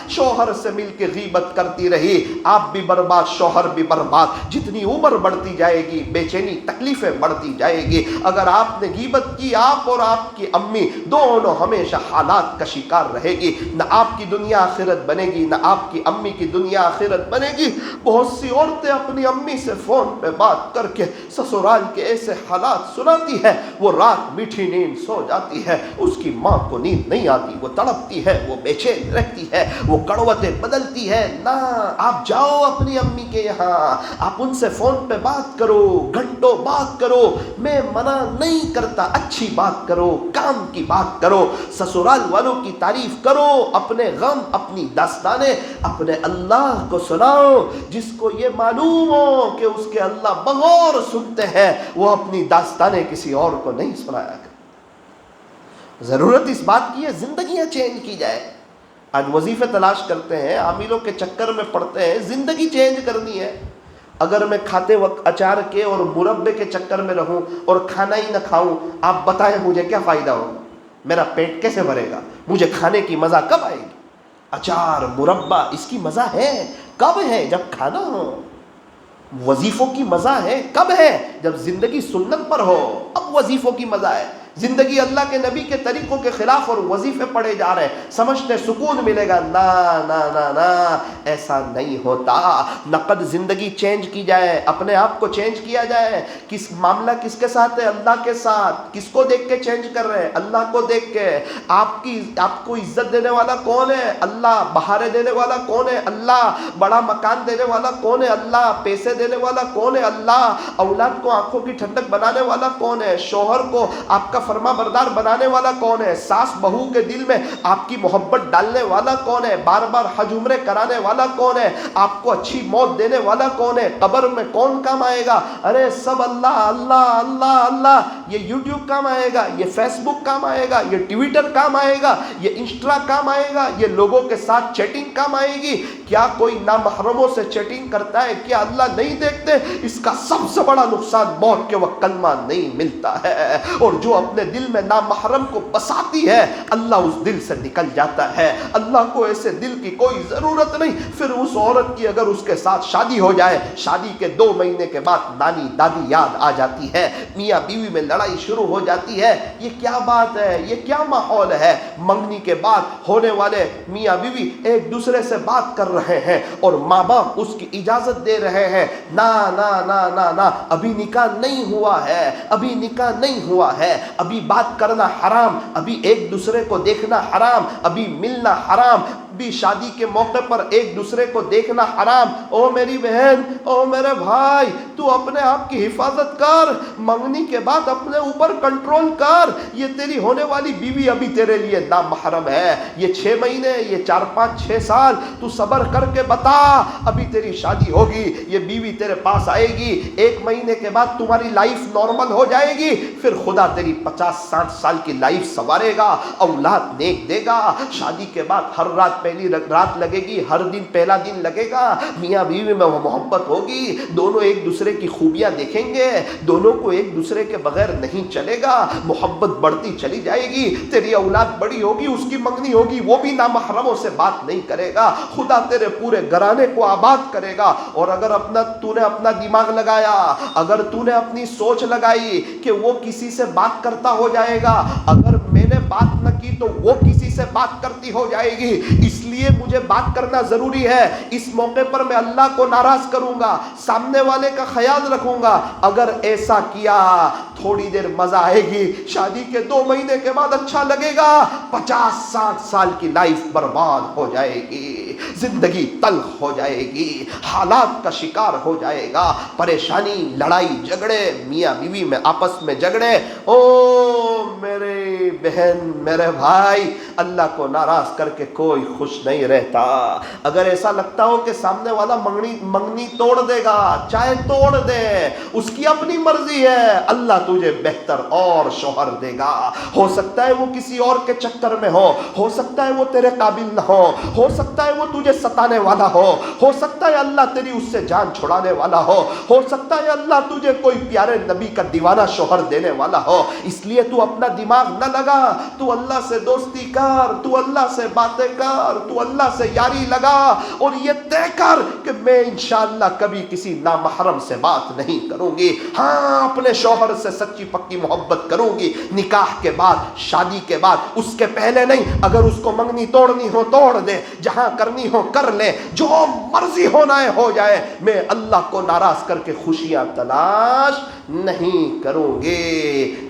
شوہر سے مل کے غیبت کرتی رہی، آپ بھی برباد، شوہر بھی برباد. جتنی عمر بڑھتی جائے گی بے چینی تکلیفیں بڑھتی جائے گی. اگر آپ نے غیبت کی آپ اور آپ کی امی دونوں ہمیشہ حالات کا شکار رہے گی. نہ آپ کی دنیا آخرت بنے گی نہ آپ کی امی کی دنیا آخرت بنے گی. بہت سی عورتیں اپنی امی سے فون پہ بات کر کے سسرال کے ایسے حالات سناتی ہے. وہ رات میٹھی نیند سو جاتی ہے, اس کی ماں کو نیند نہیں آتی, وہ تڑپتی ہے, وہ بے چین رہتی ہے, وہ کڑوتیں بدلتی ہے. نہ, آپ جاؤ اپنی امی کے یہاں, آپ ان سے فون پہ بات کرو, گھنٹوں بات کرو. میں منع نہیں کرتا, اچھی بات کرو, کام کی بات کرو, سسرال والوں کی تعریف کرو, اپنے غم اپنی داستانیں اپنے اللہ کو سناؤ. جس کو یہ معلوم ہو کہ اس کے اللہ بغور سنتے ہیں, وہ اپنی داستانیں کسی اور کو نہیں سنایا کرے. ضرورت اس بات کی ہے زندگیاں چینج کی جائے. آج وظیفے تلاش کرتے ہیں, عاملوں کے چکر میں پڑتے ہیں, زندگی چینج کرنی ہے. اگر میں کھاتے وقت اچار کے اور مربے کے چکر میں رہوں اور کھانا ہی نہ کھاؤں, آپ بتائیں مجھے کیا فائدہ ہوگا؟ میرا پیٹ کیسے بھرے گا؟ مجھے کھانے کی مزہ کب آئے گی؟ اچار مربہ اس کی مزہ ہے کب ہے؟ جب کھانا ہو. وظیفوں کی مزہ ہے کب ہے؟ جب زندگی سنت پر ہو, اب وظیفوں کی مزہ ہے. زندگی اللہ کے نبی کے طریقوں کے خلاف اور وظیفے پڑے جا رہے ہیں, سمجھتے سکون ملے گا. نا نا نا نا, ایسا نہیں ہوتا. نقد زندگی چینج کی جائے, اپنے آپ کو چینج کیا جائے. کس معاملہ کس کے ساتھ ہے؟ اللہ کے ساتھ. کس کو دیکھ کے چینج کر رہے ہیں؟ اللہ کو دیکھ کے. آپ کو عزت دینے والا کون ہے؟ اللہ. بہاریں دینے والا کون ہے؟ اللہ. بڑا مکان دینے والا کون ہے؟ اللہ. پیسے دینے والا کون ہے؟ اللہ. اولاد کو آنکھوں کی ٹھنڈک بنانے والا کون ہے؟ شوہر کو آپ کا فرما بردار بنانے والا کون ہے؟ ساس بہو کے دل میں آپ کی محبت ڈالنے والا کون ہے؟ بار بار حج عمرے کرانے والا کون ہے؟ آپ کو اچھی موت دینے والا کون ہے؟ قبر میں کون کام آئے گا؟ ارے سب اللہ اللہ اللہ اللہ. یہ یوٹیوب کام آئے گا, یہ فیس بک کام آئے گا, یہ ٹویٹر کام آئے گا, یہ انسٹا کام آئے گا, یہ لوگوں کے ساتھ چیٹنگ کام آئے گی. کیا کوئی نامحرموں سے چیٹنگ کرتا ہے؟ کیا اللہ نہیں دیکھتے؟ اس کا سب سے بڑا نقصان موت کے وقت کلمہ نہیں ملتا ہے. اور جو اپنے دل میں نامحرم کو بساتی ہے, اللہ اس دل سے نکل جاتا ہے. اللہ کو ایسے دل کی کوئی ضرورت نہیں. پھر اس عورت کی اگر اس کے ساتھ شادی ہو جائے, شادی کے 2 مہینے کے بعد نانی دادی یاد آ جاتی ہے, میاں بیوی میں لڑائی شروع ہو جاتی ہے. یہ کیا بات ہے؟ یہ کیا ماحول ہے؟ منگنی کے بعد ہونے والے میاں بیوی ایک دوسرے سے بات کر رہے ہیں اور ماں باپ اس کی اجازت دے رہے ہیں. نا نا نا نا نا, ابھی نکاح نہیں ہوا ہے, ابھی نکاح نہیں ہوا ہے, ابھی بات کرنا حرام, ابھی ایک دوسرے کو دیکھنا حرام, ابھی ملنا حرام, بھی شادی کے موقع پر ایک دوسرے کو دیکھنا حرام. او میری بہن, او میرے بھائی, تو اپنے آپ کی حفاظت کر. منگنی کے بعد اپنے اوپر کنٹرول کر. یہ تیری ہونے والی بیوی ابھی تیرے لیے نامحرم ہے. یہ 6 مہینے, یہ 4 5 6 سال تو صبر کر کے بتا. ابھی تیری شادی ہوگی, یہ بیوی تیرے پاس آئے گی, 1 مہینے کے بعد تمہاری لائف نارمل ہو جائے گی. پھر خدا تیری 50 60 سال کی لائف سنوارے گا, اولاد نیک دے گا. شادی کے بعد ہر رات پہلی رات لگے گی, ہر دن پہلا دن لگے گا. میاں بیوی میں محبت ہوگی, دونوں ایک دوسرے کی خوبیاں دیکھیں گے, دونوں کو ایک دوسرے کے بغیر نہیں چلے گا. محبت بڑھتی چلی جائے گی. تیری اولاد بڑی ہوگی, اس کی منگنی ہوگی, وہ بھی نامحرموں سے بات نہیں کرے گا. خدا تیرے پورے گھرانے کو آباد کرے گا. اور اگر تو نے اپنا دماغ لگایا, اگر تو نے اپنی سوچ لگائی کہ وہ کسی سے بات کرتا ہو جائے گا, اگر میں نے بات نہ کی تو وہ کسی سے بات کرتی ہو جائے گی, اس لیے مجھے بات کرنا ضروری ہے. اس موقع پر میں اللہ کو ناراض کروں گا, سامنے والے کا خیال رکھوں گا. اگر ایسا کیا, تھوڑی دیر مزہ آئے گی, شادی کے 2 مہینے کے بعد اچھا لگے گا, 50 60 سال کی لائف برباد ہو جائے گی, زندگی تلخ ہو جائے گی, حالات کا شکار ہو جائے گا. پریشانی, لڑائی جھگڑے, میاں بیوی میں آپس میں جھگڑے. او میرے بہن, میرے بھائی, اللہ کو ناراض کر کے کوئی خوش نہیں رہتا. اگر ایسا لگتا ہو کہ سامنے والا منگنی توڑ دے گا, چاہے توڑ دے, اس کی اپنی مرضی ہے. اللہ تجھے بہتر اور شوہر دے گا. ہو سکتا ہے وہ کسی اور کے چکر میں ہو سکتا ہے وہ تیرے قابل نہ ہو سکتا ہے وہ تجھے ستانے والا ہو سکتا ہے اللہ تیری اس سے جان چھڑانے والا ہو سکتا ہے اللہ تجھے کوئی پیارے نبی کا دیوانہ شوہر دینے والا ہو. اس لیے تو اپنا دماغ نہ لگا، تو اللہ سے دوستی کر، تو اللہ سے باتیں کر، تو اللہ سے یاری لگا، اور یہ طے کر کہ میں انشاءاللہ کبھی کسی نامحرم سے بات نہیں کروں گی، ہاں اپنے شوہر سے سچی پکی محبت کروں گی، نکاح کے بعد، شادی کے بعد، اس کے پہلے نہیں، اگر اس کو منگنی توڑنی ہو توڑ دے، جہاں کرنی ہو کر لے، جو مرضی ہونا ہے ہو جائے، میں اللہ کو ناراض کر کے خوشیاں تلاش نہیں کروں گے۔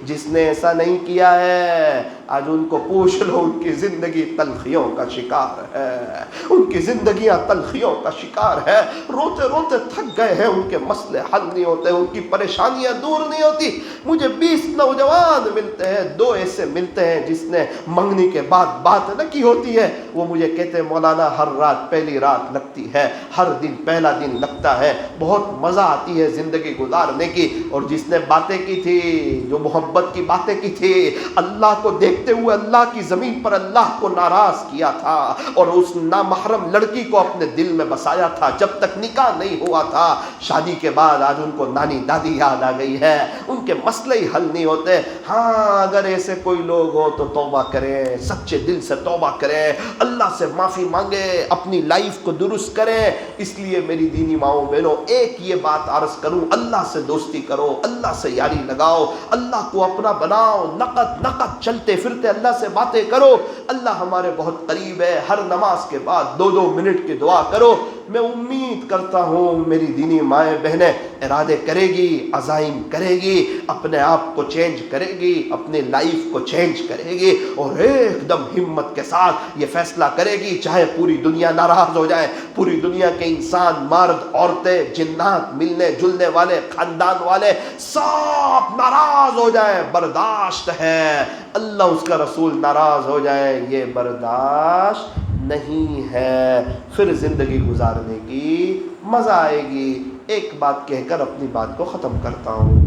جس نے ایسا نہیں کیا ہے، آج ان کو پوچھ لو، ان کی زندگی تلخیوں کا شکار ہے، ان کی زندگیاں تلخیوں کا شکار ہے، روتے روتے تھک گئے ہیں، ان کے مسئلے حل نہیں ہوتے، ان کی پریشانیاں دور نہیں ہوتی۔ مجھے 20 نوجوان ملتے ہیں، 2 ایسے ملتے ہیں جس نے منگنی کے بعد بات نہ کی ہوتی ہے، وہ مجھے کہتے ہیں مولانا ہر رات پہلی رات لگتی ہے، ہر دن پہلا دن لگتا ہے، بہت مزہ آتی ہے زندگی گزارنے کی، اور جس نے باتیں کی تھی، جو محبت کی باتیں کی تھی، اللہ کو دیکھتے ہوئے اللہ کی زمین پر اللہ کو ناراض کیا تھا، اور اس نامحرم لڑکی کو اپنے دل میں بسایا تھا جب تک نکاح نہیں ہوا تھا، شادی کے بعد آج ان کو نانی دادی یاد آ گئی ہے، ان کے مسئلے ہی حل نہیں ہوتے۔ ہاں اگر ایسے کوئی لوگ ہو تو توبہ کریں، سچے دل سے توبہ کریں، اللہ سے معافی مانگے، اپنی لائف کو درست کریں۔ اس لیے میری دینی ماؤں بہنوں، ایک یہ بات عرض کروں، اللہ سے دوستی کرو، اللہ سے یاری لگاؤ، اللہ کو اپنا بناؤ، نقد چلتے پھرتے اللہ سے باتیں کرو، اللہ ہمارے بہت قریب ہے، ہر نماز کے بعد 2 منٹ کی دعا کرو۔ میں امید کرتا ہوں میری دینی مائیں بہنیں ارادے کرے گی، عزائم کرے گی، اپنے آپ کو چینج کرے گی، اپنے لائف کو چینج کرے گی، اور ایک دم ہمت کے ساتھ یہ فیصلہ کرے گی، چاہے پوری دنیا ناراض ہو جائے، پوری دنیا کے انسان، مرد، عورتیں، جنات، ملنے جلنے والے، خاندان والے سب ناراض ہو جائیں، برداشت ہے، اللہ اس کا رسول ناراض ہو جائے، یہ برداشت نہیں ہے، پھر زندگی گزارنے کی مزہ آئے گی۔ ایک بات کہہ کر اپنی بات کو ختم کرتا ہوں۔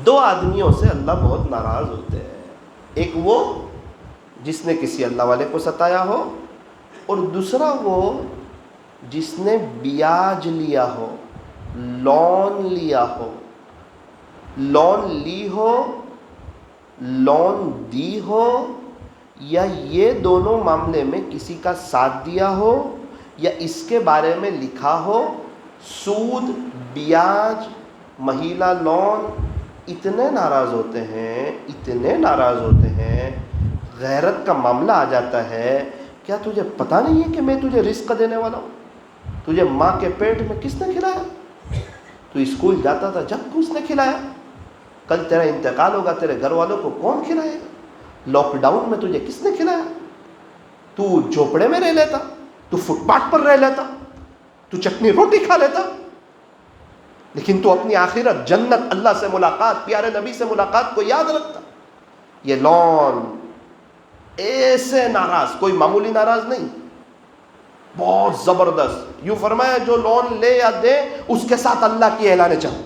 2 آدمیوں سے اللہ بہت ناراض ہوتے ہیں، ایک وہ جس نے کسی اللہ والے کو ستایا ہو، اور دوسرا وہ جس نے بیاج لیا ہو، لون لیا ہو، لون لی ہو، لون دی ہو، یا یہ دونوں معاملے میں کسی کا ساتھ دیا ہو، یا اس کے بارے میں لکھا ہو، سود، بیاج، مہیلا لون، اتنے ناراض ہوتے ہیں، اتنے ناراض ہوتے ہیں، غیرت کا معاملہ آ جاتا ہے، کیا تجھے پتہ نہیں ہے کہ میں تجھے رزق دینے والا ہوں؟ تجھے ماں کے پیٹ میں کس نے کھلایا؟ تو اسکول جاتا تھا جب کس نے کھلایا؟ کل تیرا انتقال ہوگا، تیرے گھر والوں کو کون کھلائے گا؟ لاک ڈاؤن میں تجھے کس نے کھلایا؟ تو جھوپڑے میں رہ لیتا، تو فٹ پاتھ پر رہ لیتا، تو چٹنی روٹی کھا لیتا، لیکن تو اپنی آخرت، جنت، اللہ سے ملاقات، پیارے نبی سے ملاقات کو یاد رکھتا۔ یہ لون ایسے ناراض، کوئی معمولی ناراض نہیں، بہت زبردست۔ یوں فرمایا جو لون لے یا دے اس کے ساتھ اللہ کی اعلان چاہو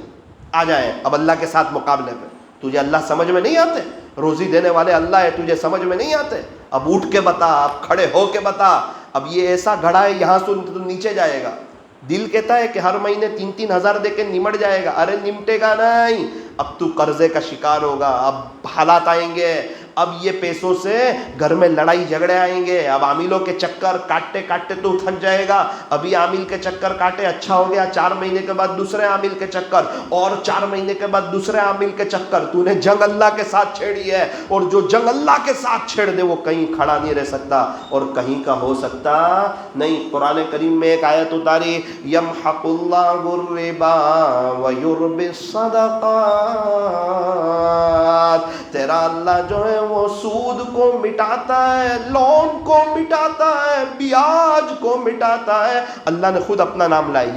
آ جائے، اب اللہ کے ساتھ مقابلے پہ۔ تجھے اللہ سمجھ میں نہیں آتے، روزی دینے والے اللہ ہے، تجھے سمجھ میں نہیں آتے، اب اٹھ کے بتا، اب کھڑے ہو کے بتا، اب یہ ایسا گھڑا ہے یہاں سے تو نیچے جائے گا۔ دل کہتا ہے کہ ہر مہینے 3-3 ہزار دے کے نمٹ جائے گا، ارے نمٹے گا نہیں، اب تو قرضے کا شکار ہوگا، اب حالات آئیں گے، اب یہ پیسوں سے گھر میں لڑائی جھگڑے آئیں گے، اب عاملوں کے چکر کاٹتے کاٹتے تو تھک جائے گا، ابھی عامل کے چکر کاٹے اچھا ہو گیا، 4 مہینے کے بعد دوسرے عامل کے چکر، اور 4 مہینے کے بعد دوسرے عامل کے چکر، تو نے جنگ اللہ کے ساتھ چھیڑی ہے، اور جو جنگ اللہ کے ساتھ چھیڑ دے وہ کہیں کھڑا نہیں رہ سکتا اور کہیں کا ہو سکتا نہیں۔ قرآن کریم میں ایک آیت اتاری، یمحق اللہ الربا ویربی الصدقات، تیرا اللہ جو ہے وہ سود کو مٹاتا ہے، لون کو مٹاتا ہے، بیاج کو مٹاتا ہے۔ اللہ نے خود اپنا نام لایا،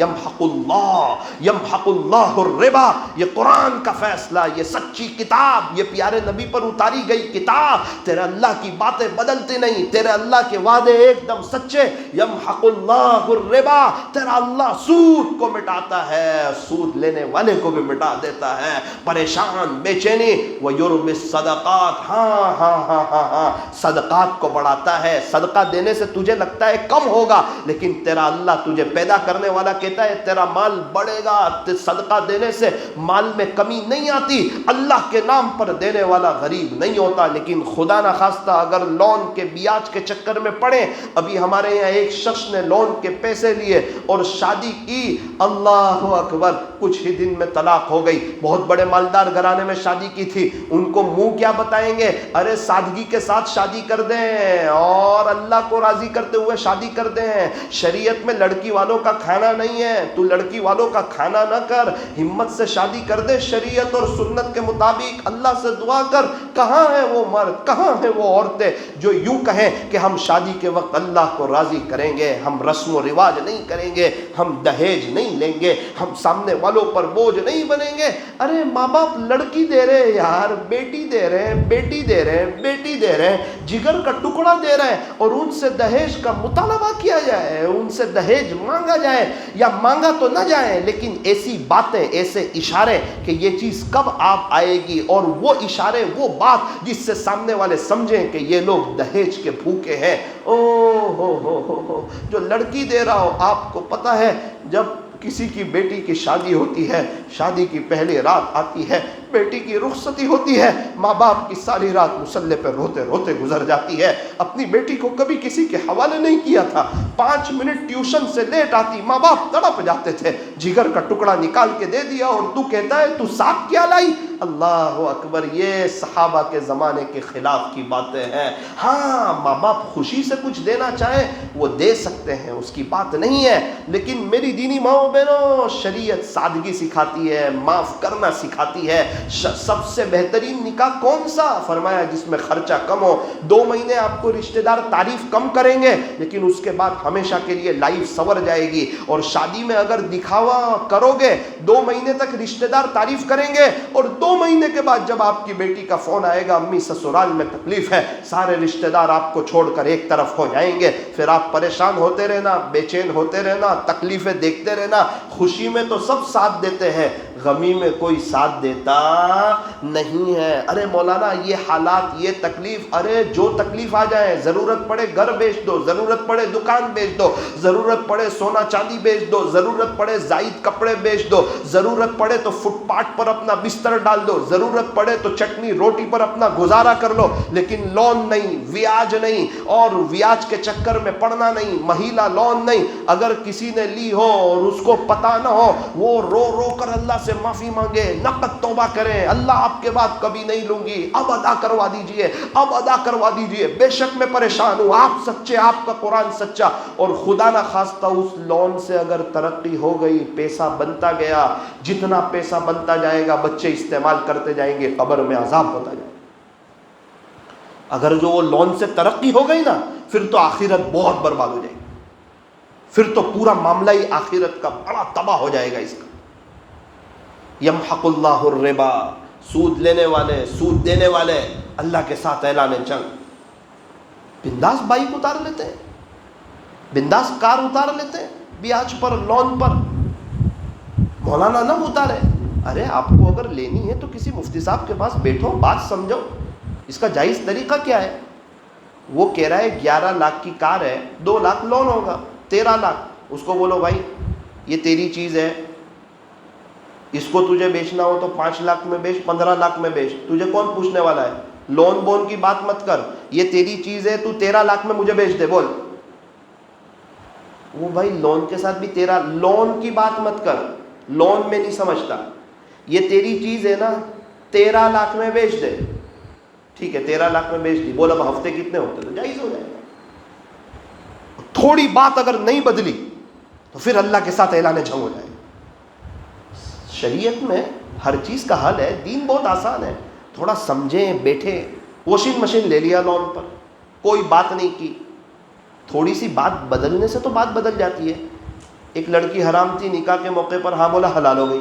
یمحق اللہ الربا، یہ قرآن کا فیصلہ، یہ سچی کتاب، یہ پیارے نبی پر اتاری گئی کتاب، تیرے اللہ کی باتیں بدلتی نہیں، تیرے اللہ کے وعدے ایک دم سچے۔ یمحق اللہ الربا، تیرا اللہ سود کو مٹاتا ہے، سود لینے والے کو بھی مٹا دیتا ہے، پریشان، بے چینی، ویربی الصدقات، ہاں ہاں صدقات کو بڑھاتا ہے. صدقہ دینے سے تجھے لگتا ہے کم ہوگا, لیکن تیرا اللہ تجھے پیدا کرنے والا کہتا ہے تیرا مال بڑھے گا. صدقہ دینے سے مال میں کمی نہیں آتی. اللہ کے نام پر دینے والا غریب نہیں ہوتا. لیکن خدا نہ خواستہ اگر لون کے بیاج کے چکر میں پڑے, ابھی ہمارے یہاں ایک شخص نے لون کے پیسے لیے اور شادی کی, اللہ اکبر, کچھ ہی دن میں طلاق ہو گئی. بہت بڑے مالدار گھرانے میں شادی کی تھی. ان کو منہ کیا بتائیں گے؟ ارے سادگی کے ساتھ شادی کر دیں اور اللہ کو راضی کرتے ہوئے شادی کر دیں. شریعت میں لڑکی والوں کا کھانا نہیں ہے, تو لڑکی والوں کا کھانا نہ کر, ہمت سے شادی کر دے شریعت اور سنت کے مطابق. اللہ سے دعا کر, کہاں ہیں وہ مرد, کہاں ہیں وہ عورتیں جو یوں کہیں کہ ہم شادی کے وقت اللہ کو راضی کریں گے, ہم رسم و رواج نہیں کریں گے, ہم دہیج نہیں لیں گے, ہم سامنے والوں پر بوجھ نہیں بنیں گے. ارے ماں باپ لڑکی دے رہے ہیں یار, بیٹی دے رہے ہیں, بیٹی دے رہے ہیں, بیٹی دے رہے ہیں, جگر کا ٹکڑا دے رہے ہیں, اور ان سے دہیج کا مطالبہ کیا جائے, ان سے دہیج مانگا جائے, یا مانگا تو نہ جائے لیکن ایسی باتیں, ایسے اشارے کہ یہ چیز کب آپ آئے گی, اور وہ اشارے, وہ بات جس سے سامنے والے سمجھیں کہ یہ لوگ دہیج کے بھوکے ہیں. او ہو جو لڑکی دے رہا ہو, آپ کو پتہ ہے جب کسی کی بیٹی کی شادی ہوتی ہے, شادی کی پہلی رات آتی ہے, بیٹی کی رخصتی ہوتی ہے, ماں باپ کی ساری رات مصلے پہ روتے روتے گزر جاتی ہے. اپنی بیٹی کو کبھی کسی کے حوالے نہیں کیا تھا, 5 منٹ ٹیوشن سے لیٹ آتی, ماں باپ تڑپ جاتے تھے, جگر کا ٹکڑا نکال کے دے دیا, اور تو کہتا ہے تو ساتھ کیا لائی. اللہ اکبر, یہ صحابہ کے زمانے کے خلاف کی باتیں ہیں. ہاں ماں باپ خوشی سے کچھ دینا چاہیں وہ دے سکتے ہیں, اس کی بات نہیں ہے, لیکن میری دینی ماؤں بہنوں, شریعت سادگی سکھاتی ہے, معاف کرنا سکھاتی ہے. سب سے بہترین نکاح کون سا؟ فرمایا جس میں خرچہ کم ہو. 2 مہینے آپ کو رشتہ دار تعریف کم کریں گے, لیکن اس کے بعد ہمیشہ کے لیے لائف سنور جائے گی. اور شادی میں اگر دکھاوا کرو گے, 2 مہینے تک رشتہ دار تعریف کریں گے, اور 2 مہینے کے بعد جب آپ کی بیٹی کا فون آئے گا امی سسرال میں تکلیف ہے, سارے رشتہ دار آپ کو چھوڑ کر ایک طرف ہو جائیں گے. پھر آپ پریشان ہوتے رہنا, بے چین ہوتے رہنا, تکلیفیں دیکھتے رہنا. خوشی میں تو سب ساتھ دیتے ہیں, غمی میں کوئی ساتھ دیتا نہیں ہے. ارے مولانا یہ حالات, یہ تکلیف, ارے جو تکلیف آ جائے, ضرورت پڑے گھر بیچ دو, ضرورت پڑے دکان بیچ دو, ضرورت پڑے سونا چاندی بیچ دو, ضرورت پڑے زائد کپڑے بیچ دو, ضرورت پڑے تو فٹ پاتھ پر اپنا بستر ڈال دو, ضرورت پڑے تو چٹنی روٹی پر اپنا گزارا کر لو, لیکن لون نہیں, بیاج نہیں, اور بیاج کے چکر میں پڑنا نہیں, مہیلا لون نہیں. اگر کسی نے لی ہو اور اس کو پتا نہ ہو, وہ رو رو کر اللہ سے معافی مانگے, نقد توبہ کریں, اللہ آپ کے بعد کبھی نہیں لوں گی, اب ادا کروا دیجئے, اب ادا کروا دیجئے. بے شک میں پریشان ہوں, آپ سچے, آپ کا قرآن سچا, اور خدا نہ خواستہ اس لون سے اگر ترقی ہو گئی, پیسہ بنتا گیا, جتنا پیسہ بنتا جائے گا بچے استعمال کرتے جائیں گے, قبر میں عذاب ہوتا جائے گا. اگر جو وہ لون سے ترقی ہو گئی نا, پھر تو آخرت بہت برباد ہو جائے گی, پھر تو پورا معاملہ ہی آخرت کا بڑا تباہ ہو جائے گا اس کا. یمحق اللہ الربا, سود لینے والے, سود دینے والے, اللہ کے ساتھ اعلان جنگ. بنداس بائک اتار لیتے ہیں, بنداس کار اتار لیتے ہیں, بیاج پر, لون پر. مولانا نہ اتارے, ارے آپ کو اگر لینی ہے تو کسی مفتی صاحب کے پاس بیٹھو, بات سمجھو, اس کا جائز طریقہ کیا ہے. وہ کہہ رہا ہے 11 لاکھ کی کار ہے, 2 لاکھ لون ہوگا, 13 لاکھ. اس کو بولو بھائی یہ تیری چیز ہے, اس کو تجھے بیچنا ہو تو 5 لاکھ میں بیچ, 15 لاکھ میں بیچ, تجھے کون پوچھنے والا ہے. لون بون کی بات مت کر, یہ تیری چیز ہے, تو 13 لاکھ میں مجھے بیچ دے, بول. وہ بھائی لون کے ساتھ بھی 13, لون کی بات مت کر, لون میں نہیں سمجھتا, یہ تیری چیز ہے نا, 13 لاکھ میں بیچ دے. ٹھیک ہے 13 لاکھ میں بیچ دی, بول اب ہفتے کتنے ہوتے تو جائز ہو جائے گا. تھوڑی بات اگر نہیں بدلی تو پھر اللہ کے ساتھ اعلان جنگ ہو جائے گا. شریعت میں ہر چیز کا حل ہے, دین بہت آسان ہے, تھوڑا سمجھیں, بیٹھے. واشنگ مشین لے لیا لون پر, کوئی بات نہیں کی, تھوڑی سی بات بدلنے سے تو بات بدل جاتی ہے. ایک لڑکی حرام تھی, نکاح کے موقع پر ہاں بولا, حلال ہو گئی.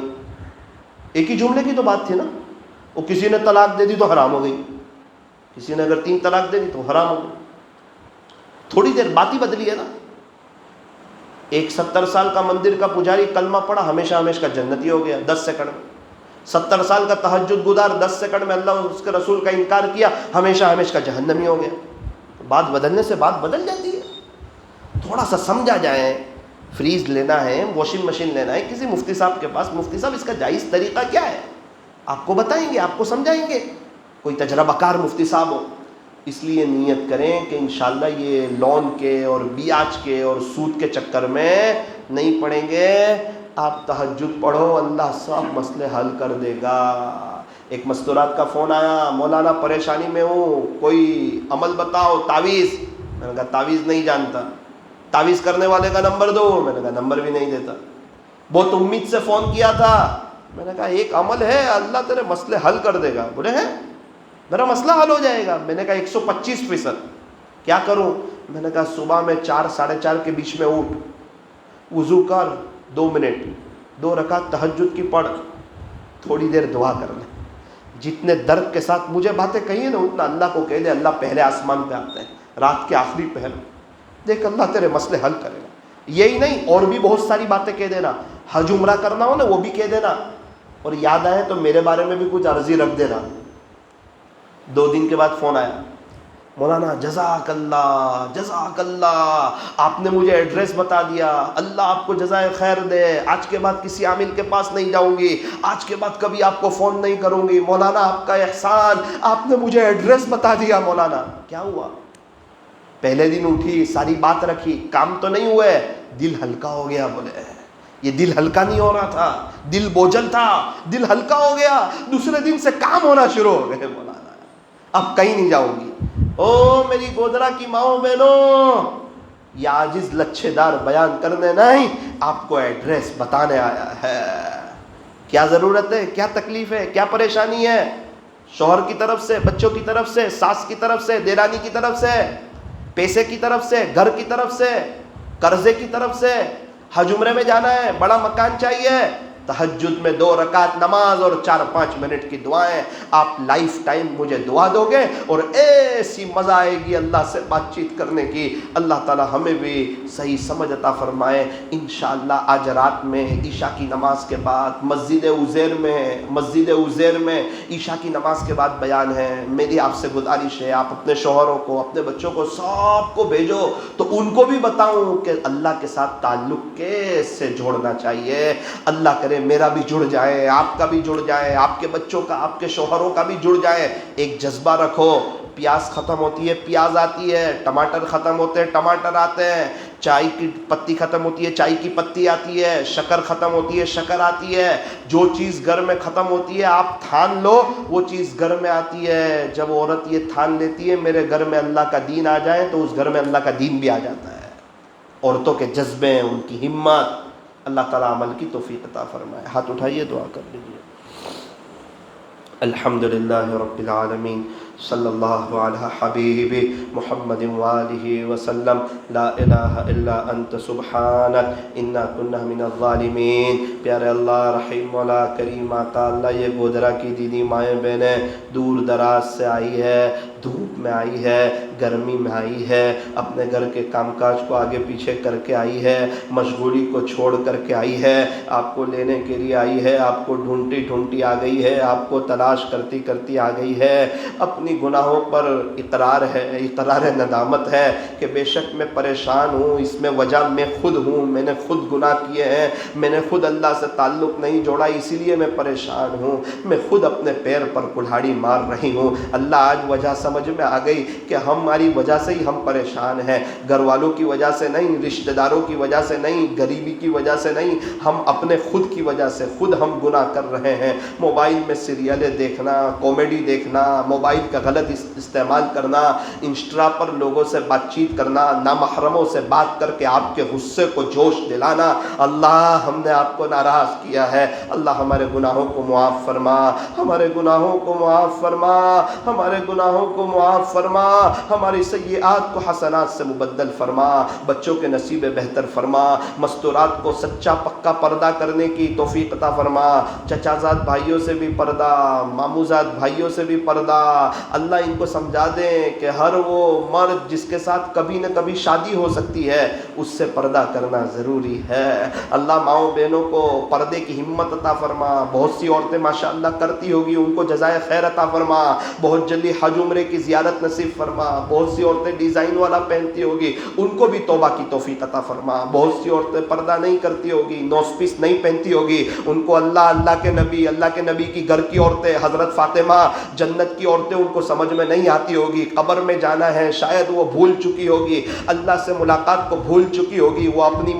ایک ہی جملے کی تو بات تھی نا. وہ کسی نے طلاق دے دی تو حرام ہو گئی, کسی نے اگر 3 طلاق دے دی تو حرام ہو گئی. تھوڑی دیر بات ہی بدلی ہے نا. ایک 70 سال کا مندر کا پجاری کلمہ پڑھا, ہمیشہ ہمیشہ کا جنتی ہو گیا 10 سیکنڈ میں. 70 سال کا تہجد گزار 10 سیکنڈ میں اللہ اور اس کے رسول کا انکار کیا، ہمیشہ ہمیشہ کا جہنمی ہو گیا۔ بات بدلنے سے بات بدل جاتی ہے۔ تھوڑا سا سمجھا جائے، فریز لینا ہے، واشنگ مشین لینا ہے کسی مفتی صاحب کے پاس، مفتی صاحب اس کا جائز طریقہ کیا ہے، آپ کو بتائیں گے، آپ کو سمجھائیں گے، کوئی تجربہ کار مفتی صاحب ہو۔ اس لیے نیت کریں کہ انشاءاللہ یہ لون کے اور بیاج کے اور سود کے چکر میں نہیں پڑیں گے۔ آپ تہجد پڑھو، اللہ سب مسئلے حل کر دے گا۔ ایک مستورات کا فون آیا، مولانا پریشانی میں ہوں، کوئی عمل بتاؤ، تعویذ۔ میں نے کہا تعویذ نہیں جانتا، تعویذ کرنے والے کا نمبر دو۔ میں نے کہا نمبر بھی نہیں دیتا۔ بہت امید سے فون کیا تھا، میں نے کہا ایک عمل ہے اللہ تیرے مسئلے حل کر دے گا۔ بولے ہیں میرا مسئلہ حل ہو جائے گا۔ میں نے کہا 125%۔ کیا کروں؟ میں نے کہا صبح میں 4 ساڑھے 4 کے بیچ میں اٹھ، وضو کر، 2 منٹ 2 رکعت تہجد کی پڑھ، تھوڑی دیر دعا کر لے، جتنے درد کے ساتھ مجھے باتیں کہی نا اتنا اللہ کو کہہ دے، اللہ پہلے آسمان پہ آتے ہیں رات کے آخری پہر، دیکھ اللہ تیرے مسئلے حل کرے گا۔ یہی نہیں اور بھی بہت ساری باتیں کہہ دینا، حج عمرہ کرنا ہو نا وہ بھی کہہ دینا، اور یاد آئے تو میرے بارے میں بھی کچھ عرضی رکھ دینا۔ 2 دن کے بعد فون آیا، مولانا جزاک اللہ جزاک اللہ، آپ نے مجھے ایڈریس بتا دیا، اللہ آپ کو جزائے خیر دے، آج کے بعد کسی عامل کے پاس نہیں جاؤں گی، آج کے بعد کبھی آپ کو فون نہیں کروں گی، مولانا آپ کا احسان، آپ نے مجھے ایڈریس بتا دیا مولانا۔ کیا ہوا؟ پہلے دن اٹھی، ساری بات رکھی، کام تو نہیں ہوئے، دل ہلکا ہو گیا۔ بولے یہ دل ہلکا نہیں ہو رہا تھا، دل بوجھل تھا، دل ہلکا ہو گیا، دوسرے دن سے کام ہونا شروع ہو گئے۔ مولانا اب کہیں نہیں جاؤں گی۔ او میری گودرا کی ماؤں بہنوں، یہ عاجز لچھے دار بیان کرنے نہیں، آپ کو ایڈریس بتانے آیا ہے۔ کیا ضرورت ہے، کیا تکلیف ہے، کیا پریشانی ہے؟ شوہر کی طرف سے، بچوں کی طرف سے، ساس کی طرف سے، دیرانی کی طرف سے، پیسے کی طرف سے، گھر کی طرف سے، قرضے کی طرف سے، حج عمرے میں جانا ہے، بڑا مکان چاہیے، تہجد میں 2 رکعت نماز اور 4-5 منٹ کی دعائیں، آپ لائف ٹائم مجھے دعا دو گے اور ایسی مزہ آئے گی اللہ سے بات چیت کرنے کی۔ اللہ تعالی ہمیں بھی صحیح سمجھ عطا فرمائے۔ انشاءاللہ آج رات میں عشاء کی نماز کے بعد مسجد عزیر میں عشاء کی نماز کے بعد بیان ہے۔ میری آپ سے گزارش ہے، آپ اپنے شوہروں کو، اپنے بچوں کو، سب کو بھیجو تو ان کو بھی بتاؤں کہ اللہ کے ساتھ تعلق کیسے جوڑنا چاہیے۔ اللہ کرے میرا بھی جڑ جائے، آپ کا بھی جڑ جائے، آپ کے بچوں کا، آپ کے شوہروں کا بھی جڑ جائے۔ ایک جذبہ رکھو، پیاز ختم ہوتی ہے پیاز آتی ہے، ٹماٹر ختم ہوتے ہیں ٹماٹر آتے ہیں، چائے کی پتی ختم ہوتی ہے چائے کی پتی آتی ہے، شکر ختم ہوتی ہے شکر آتی ہے۔ جو چیز گھر میں ختم ہوتی ہے آپ تھان لو، وہ چیز گھر میں آتی ہے۔ جب عورت یہ تھان لیتی ہے میرے گھر میں اللہ کا دین آ جائے، تو اس گھر میں اللہ کا دین بھی آ جاتا ہے۔ عورتوں کے جذبے، ان کی ہمت، اللہ تعالیٰ عمل کی توفیق عطا فرمائے۔ ہاتھ اٹھائیے، دعا کر لیجیے۔ الحمدللہ رب العالمین، صلی اللہ علی حبیب محمد وآلہ وسلم، لا الہ الا انت سبحانک انا کنا من الظالمین۔ پیارے اللہ، رحیم مولا، کریم آقا، اللہ یہ گودرا کی دیدی مائیں بہنیں دور دراز سے آئی ہے، دھوپ میں آئی ہے، گرمی میں آئی ہے، اپنے گھر کے کام کاج کو آگے پیچھے کر کے آئی ہے، مشغولی کو چھوڑ کر کے آئی ہے، آپ کو لینے کے لیے آئی ہے، آپ کو ڈھونڈتی ڈھونڈتی آ گئی ہے، آپ کو تلاش کرتی کرتی آ گئی ہے۔ اپنی گناہوں پر اقرار ہے، اقرار ندامت ہے کہ بے شک میں پریشان ہوں، اس میں وجہ میں خود ہوں، میں نے خود گناہ کیے ہیں، میں نے خود اللہ سے تعلق نہیں جوڑا، اسی لیے میں پریشان ہوں، میں خود اپنے پیر پر کلہاڑی مار رہی ہوں۔ اللہ آج وجہ سمجھ میں آ گئی کہ ہماری وجہ سے ہی ہم پریشان ہیں، گھر والوں کی وجہ سے نہیں، رشتہ داروں کی وجہ سے نہیں، غریبی کی وجہ سے نہیں، ہم اپنے خود کی وجہ سے خود ہم گناہ کر رہے ہیں۔ موبائل میں سیریلیں دیکھنا، کامیڈی دیکھنا، موبائل کا غلط استعمال کرنا، انسٹا پر لوگوں سے بات چیت کرنا، نامحرموں سے بات کر کے آپ کے غصے کو جوش دلانا، اللہ ہم نے آپ کو ناراض کیا ہے۔ اللہ ہمارے گناہوں کو معاف فرما، ہمارے گناہوں کو معاف فرما، ہمارے گناہوں کو معاف فرما، ہماری سیئات کو حسنات سے مبدل فرما، بچوں کے نصیب بہتر فرما، مستورات کو سچا پکا پردہ کرنے کی توفیق عطا فرما، چچا زاد بھائیوں سے بھی پردہ، ماموزاد بھائیوں سے بھی پردہ، اللہ ان کو سمجھا دیں کہ ہر وہ مرد جس کے ساتھ کبھی نہ کبھی شادی ہو سکتی ہے اس سے پردہ کرنا ضروری ہے۔ اللہ ماؤں بہنوں کو پردے کی ہمت عطا فرما، بہت سی عورتیں ماشاءاللہ کرتی ہوگی ان کو جزائے خیر عطا فرما، بہت جلدی حج عمرے کی زیارت نصیب فرما، بہت سی عورتیں ڈیزائن والا پہنتی ہوگی ان کو بھی توبہ کی توفیق عطا فرما، بہت سی عورتیں پردہ نہیں کرتی ہوگی، نوز پیس نہیں پہنتی ہوگی ان کو اللہ کے نبی کی گھر کی عورتیں حضرت فاطمہ جنت کی عورتیں ان کو سمجھ میں نہیں آتی ہوگی، قبر میں جانا ہے شاید وہ بھول چکی ہوگی، اللہ سے ملاقات کو بھول چکی ہوگی، وہ اپنی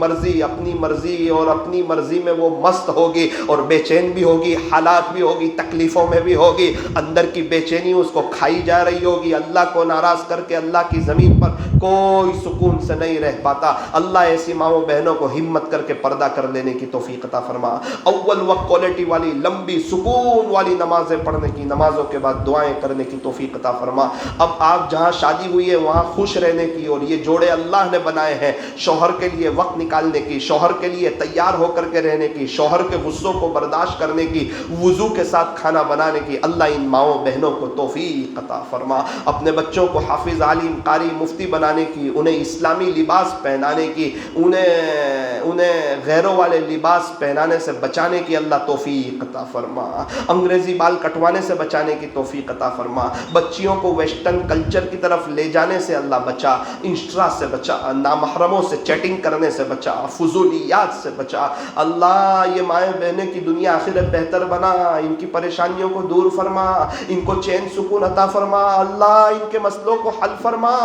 مرضی میں وہ مست ہوگی اور بے چین بھی ہوگی، حالات بھی ہوگی، تکلیفوں میں بھی ہوگی، اندر کی بے چینی اس کو کھائی جا رہی ہوگی، اللہ کو ناراض کر کے اللہ کی زمین پر کوئی سکون سے نہیں رہ پاتا۔ اللہ ایسی ماؤں بہنوں کو ہمت کر کے پردہ کر لینے کی توفیق عطا فرما، اول وقت کوالٹی والی لمبی سکون والی نمازیں پڑھنے کی، نمازوں کے بعد دعائیں کرنے کی توفیق عطا فرما۔ اب آپ جہاں شادی ہوئی ہے وہاں خوش رہنے کی، اور یہ جوڑے اللہ نے بنائے ہیں شوہر کے لیے وقت نکالنے کی، شوہر کے لیے تیار ہو کر کے رہنے کی، شوہر کے غصوں کو برداشت کرنے کی، وضو کے ساتھ کھانا بنانے کی، اللہ ان ماؤں بہنوں کو توفیق عطا فرما، اپنے بچوں کو حافظ عالم قاری مفتی بنانے کی، انہیں اسلامی لباس پہنانے کی، انہیں غیروں والے لباس پہنانے سے بچانے کی اللہ توفیق عطا فرما، انگریزی بال کٹوانے سے بچانے کی توفیق عطا فرما، بچیوں کو ویسٹرن کلچر کی طرف لے جانے سے اللہ بچا، انسٹا سے بچا، نامحرموں سے چیٹنگ کرنے سے بچا، فضولیات سے بچا، اللہ یہ مائیں بہنیں کی دنیا آخرت بہتر بنا، ان کی پریشانیوں کو دور فرما، ان کو چین سکون عطا فرما، اللہ ان کے مسئلوں کو حل فرما،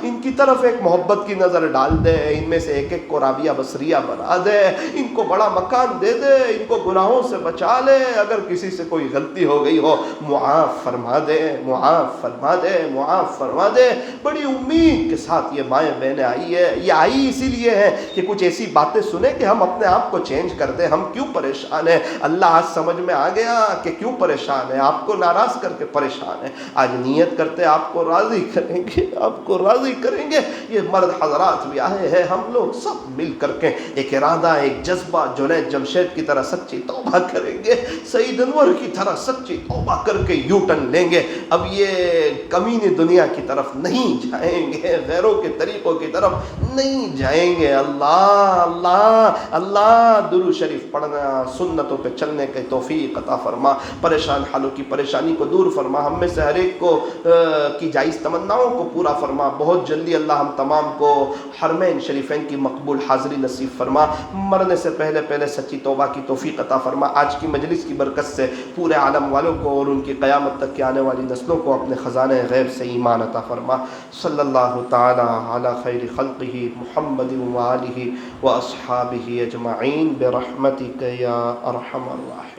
ان کی طرف ایک محبت کی نظر ڈال دے، ان میں سے ایک ایک کو رابعہ بصریہ بنا دے، ان کو بڑا مکان دے دے، ان کو گناہوں سے بچا لے، اگر کسی سے کوئی غلطی ہو گئی ہو معاف فرما دے، معاف فرما دے، معاف فرما دے۔ بڑی امید کے ساتھ یہ مائیں بہنیں آئی ہے، یہ آئی اسی لیے ہے کہ کچھ ایسی باتیں سنیں کہ ہم اپنے آپ کو چینج کر دیں، ہم کیوں پریشان ہیں، اللہ آج سمجھ میں آ گیا کہ کیوں پریشان ہیں، آپ کو ناراض کر کے پریشان ہیں، آج نیت کرتے آپ کو راضی کریں گے، آپ کو راضی کریں گے، یہ مرد حضرات بھی آئے ہیں، ہم لوگ سب مل کر کے ایک ارادہ، ایک جذبہ، جنید جمشید کی طرح سچی توبہ کریں گے، سعید انور کی طرح سچی توبہ کر کے یو ٹرن لیں گے، اب یہ کمینی دنیا کی طرف نہیں جائیں گے، غیروں کے طریقوں کی طرف نہیں جائیں گے۔ اللہ اللہ اللہ درود شریف پڑھنا، سنتوں پہ چلنے کے توفیق عطا فرما، پریشان حالوں کی پریشانی کو دور فرما، ہم میں سے ہر ایک کو کی جائز تمناؤں کو پورا فرما، بہت جلدی اللہ ہم تمام کو حرمین شریفین کی مقبول حاضری نصیب فرما، مرنے سے پہلے سچی توبہ کی توفیق عطا فرما، آج کی مجلس کی برکت سے پورے عالم والوں کو اور ان کی قیامت تک کے آنے والی نسلوں کو اپنے خزانہ غیب سے ایمان عطا فرما، صلی اللہ تعالی علی خیر خلقہ محمد وآلہ واصحابہ اجمعین برحمتک یا ارحم الراحمین۔